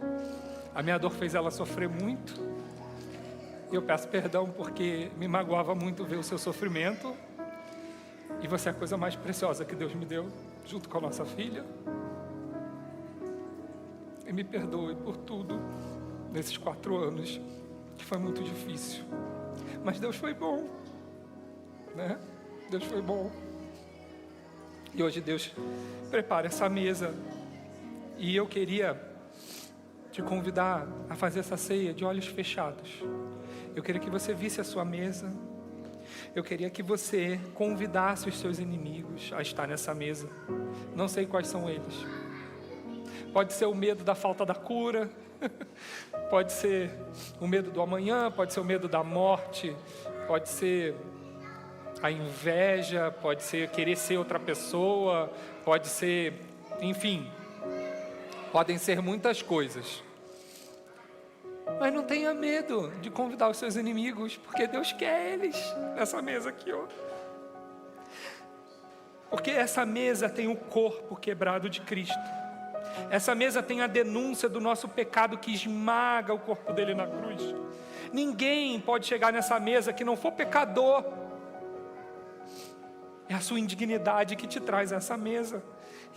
A minha dor fez ela sofrer muito. E eu peço perdão porque me magoava muito ver o seu sofrimento. E você é a coisa mais preciosa que Deus me deu, junto com a nossa filha. E me perdoe por tudo nesses 4 anos, que foi muito difícil. Mas Deus foi bom, né? Deus foi bom. E hoje Deus prepara essa mesa. E eu queria te convidar a fazer essa ceia de olhos fechados. Eu queria que você visse a sua mesa. Eu queria que você convidasse os seus inimigos a estar nessa mesa. Não sei quais são eles. Pode ser o medo da falta da cura. Pode ser o medo do amanhã. Pode ser o medo da morte. Pode ser a inveja. Pode ser querer ser outra pessoa. Pode ser, enfim, podem ser muitas coisas. Mas não tenha medo de convidar os seus inimigos, porque Deus quer eles nessa mesa aqui, ó. Porque essa mesa tem o corpo quebrado de Cristo. Essa mesa tem a denúncia do nosso pecado que esmaga o corpo dele na cruz. Ninguém pode chegar nessa mesa que não for pecador. É a sua indignidade que te traz a essa mesa.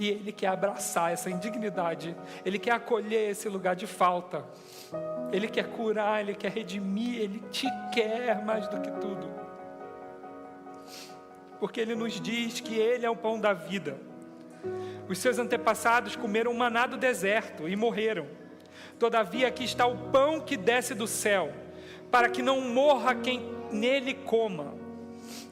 E Ele quer abraçar essa indignidade. Ele quer acolher esse lugar de falta. Ele quer curar, Ele quer redimir. Ele te quer mais do que tudo. Porque Ele nos diz que Ele é o pão da vida. Os seus antepassados comeram maná do deserto e morreram. Todavia aqui está o pão que desce do céu, para que não morra quem nele coma.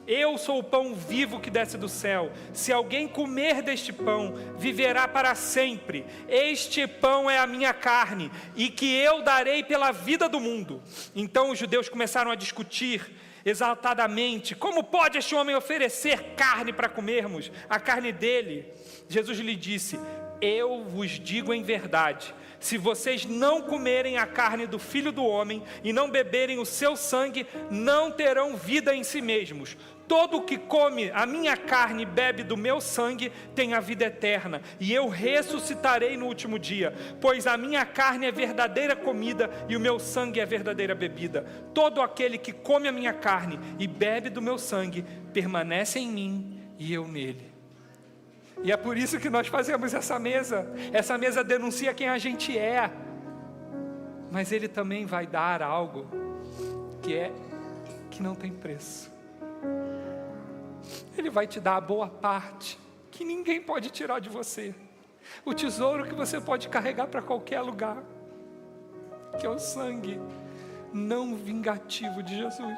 Eu sou o pão vivo que desce do céu. Se alguém comer deste pão, viverá para sempre. Este pão é a minha carne, e que eu darei pela vida do mundo. Então os judeus começaram a discutir exaltadamente: como pode este homem oferecer carne para comermos, a carne dele? Jesus lhe disse: eu vos digo em verdade, se vocês não comerem a carne do Filho do Homem e não beberem o seu sangue, não terão vida em si mesmos. Todo o que come a minha carne e bebe do meu sangue tem a vida eterna, e eu ressuscitarei no último dia, pois a minha carne é verdadeira comida e o meu sangue é verdadeira bebida. Todo aquele que come a minha carne e bebe do meu sangue permanece em mim e eu nele. E é por isso que nós fazemos essa mesa. Essa mesa denuncia quem a gente é, mas Ele também vai dar algo que não tem preço. Ele vai te dar a boa parte, que ninguém pode tirar de você, o tesouro que você pode carregar para qualquer lugar, que é o sangue não vingativo de Jesus.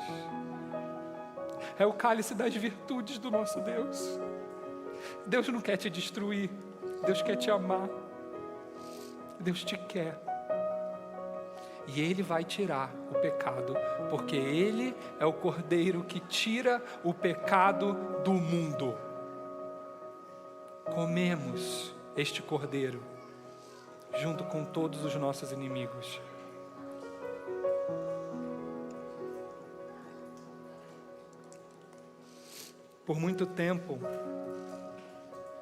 É o cálice das virtudes do nosso Deus. Deus não quer te destruir, Deus quer te amar, Deus te quer. E Ele vai tirar o pecado, porque Ele é o Cordeiro que tira o pecado do mundo. Comemos este Cordeiro, junto com todos os nossos inimigos. Por muito tempo,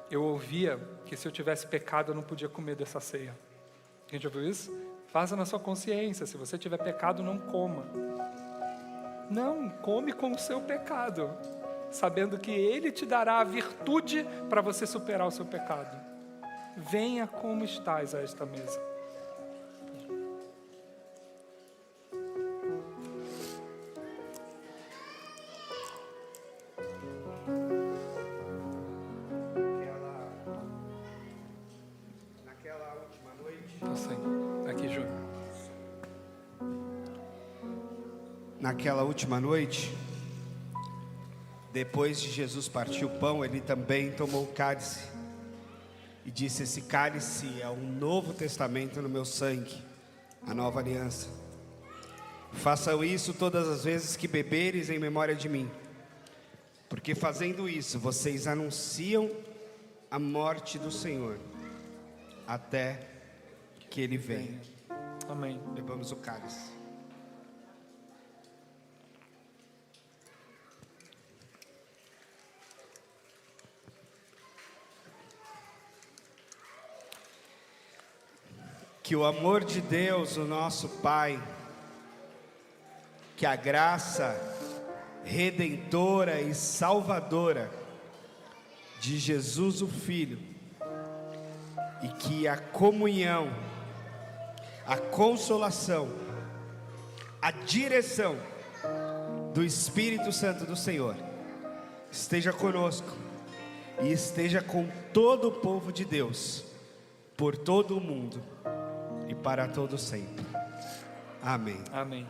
eu ouvia que se eu tivesse pecado, eu não podia comer dessa ceia. Quem já ouviu isso? Faça na sua consciência, se você tiver pecado, não coma. Não, come com o seu pecado, sabendo que Ele te dará a virtude para você superar o seu pecado. Venha como estás a esta mesa. Naquela última noite, depois de Jesus partir o pão, Ele também tomou o cálice e disse: esse cálice é um novo testamento no meu sangue, a nova aliança. Façam isso todas as vezes que beberes em memória de mim, porque fazendo isso, vocês anunciam a morte do Senhor, até que Ele venha. Amém. Bebamos o cálice. Que o amor de Deus, o nosso Pai, que a graça redentora e salvadora de Jesus o Filho, e que a comunhão, a consolação, a direção do Espírito Santo do Senhor esteja conosco e esteja com todo o povo de Deus, por todo o mundo e para todo sempre. Amém. Amém.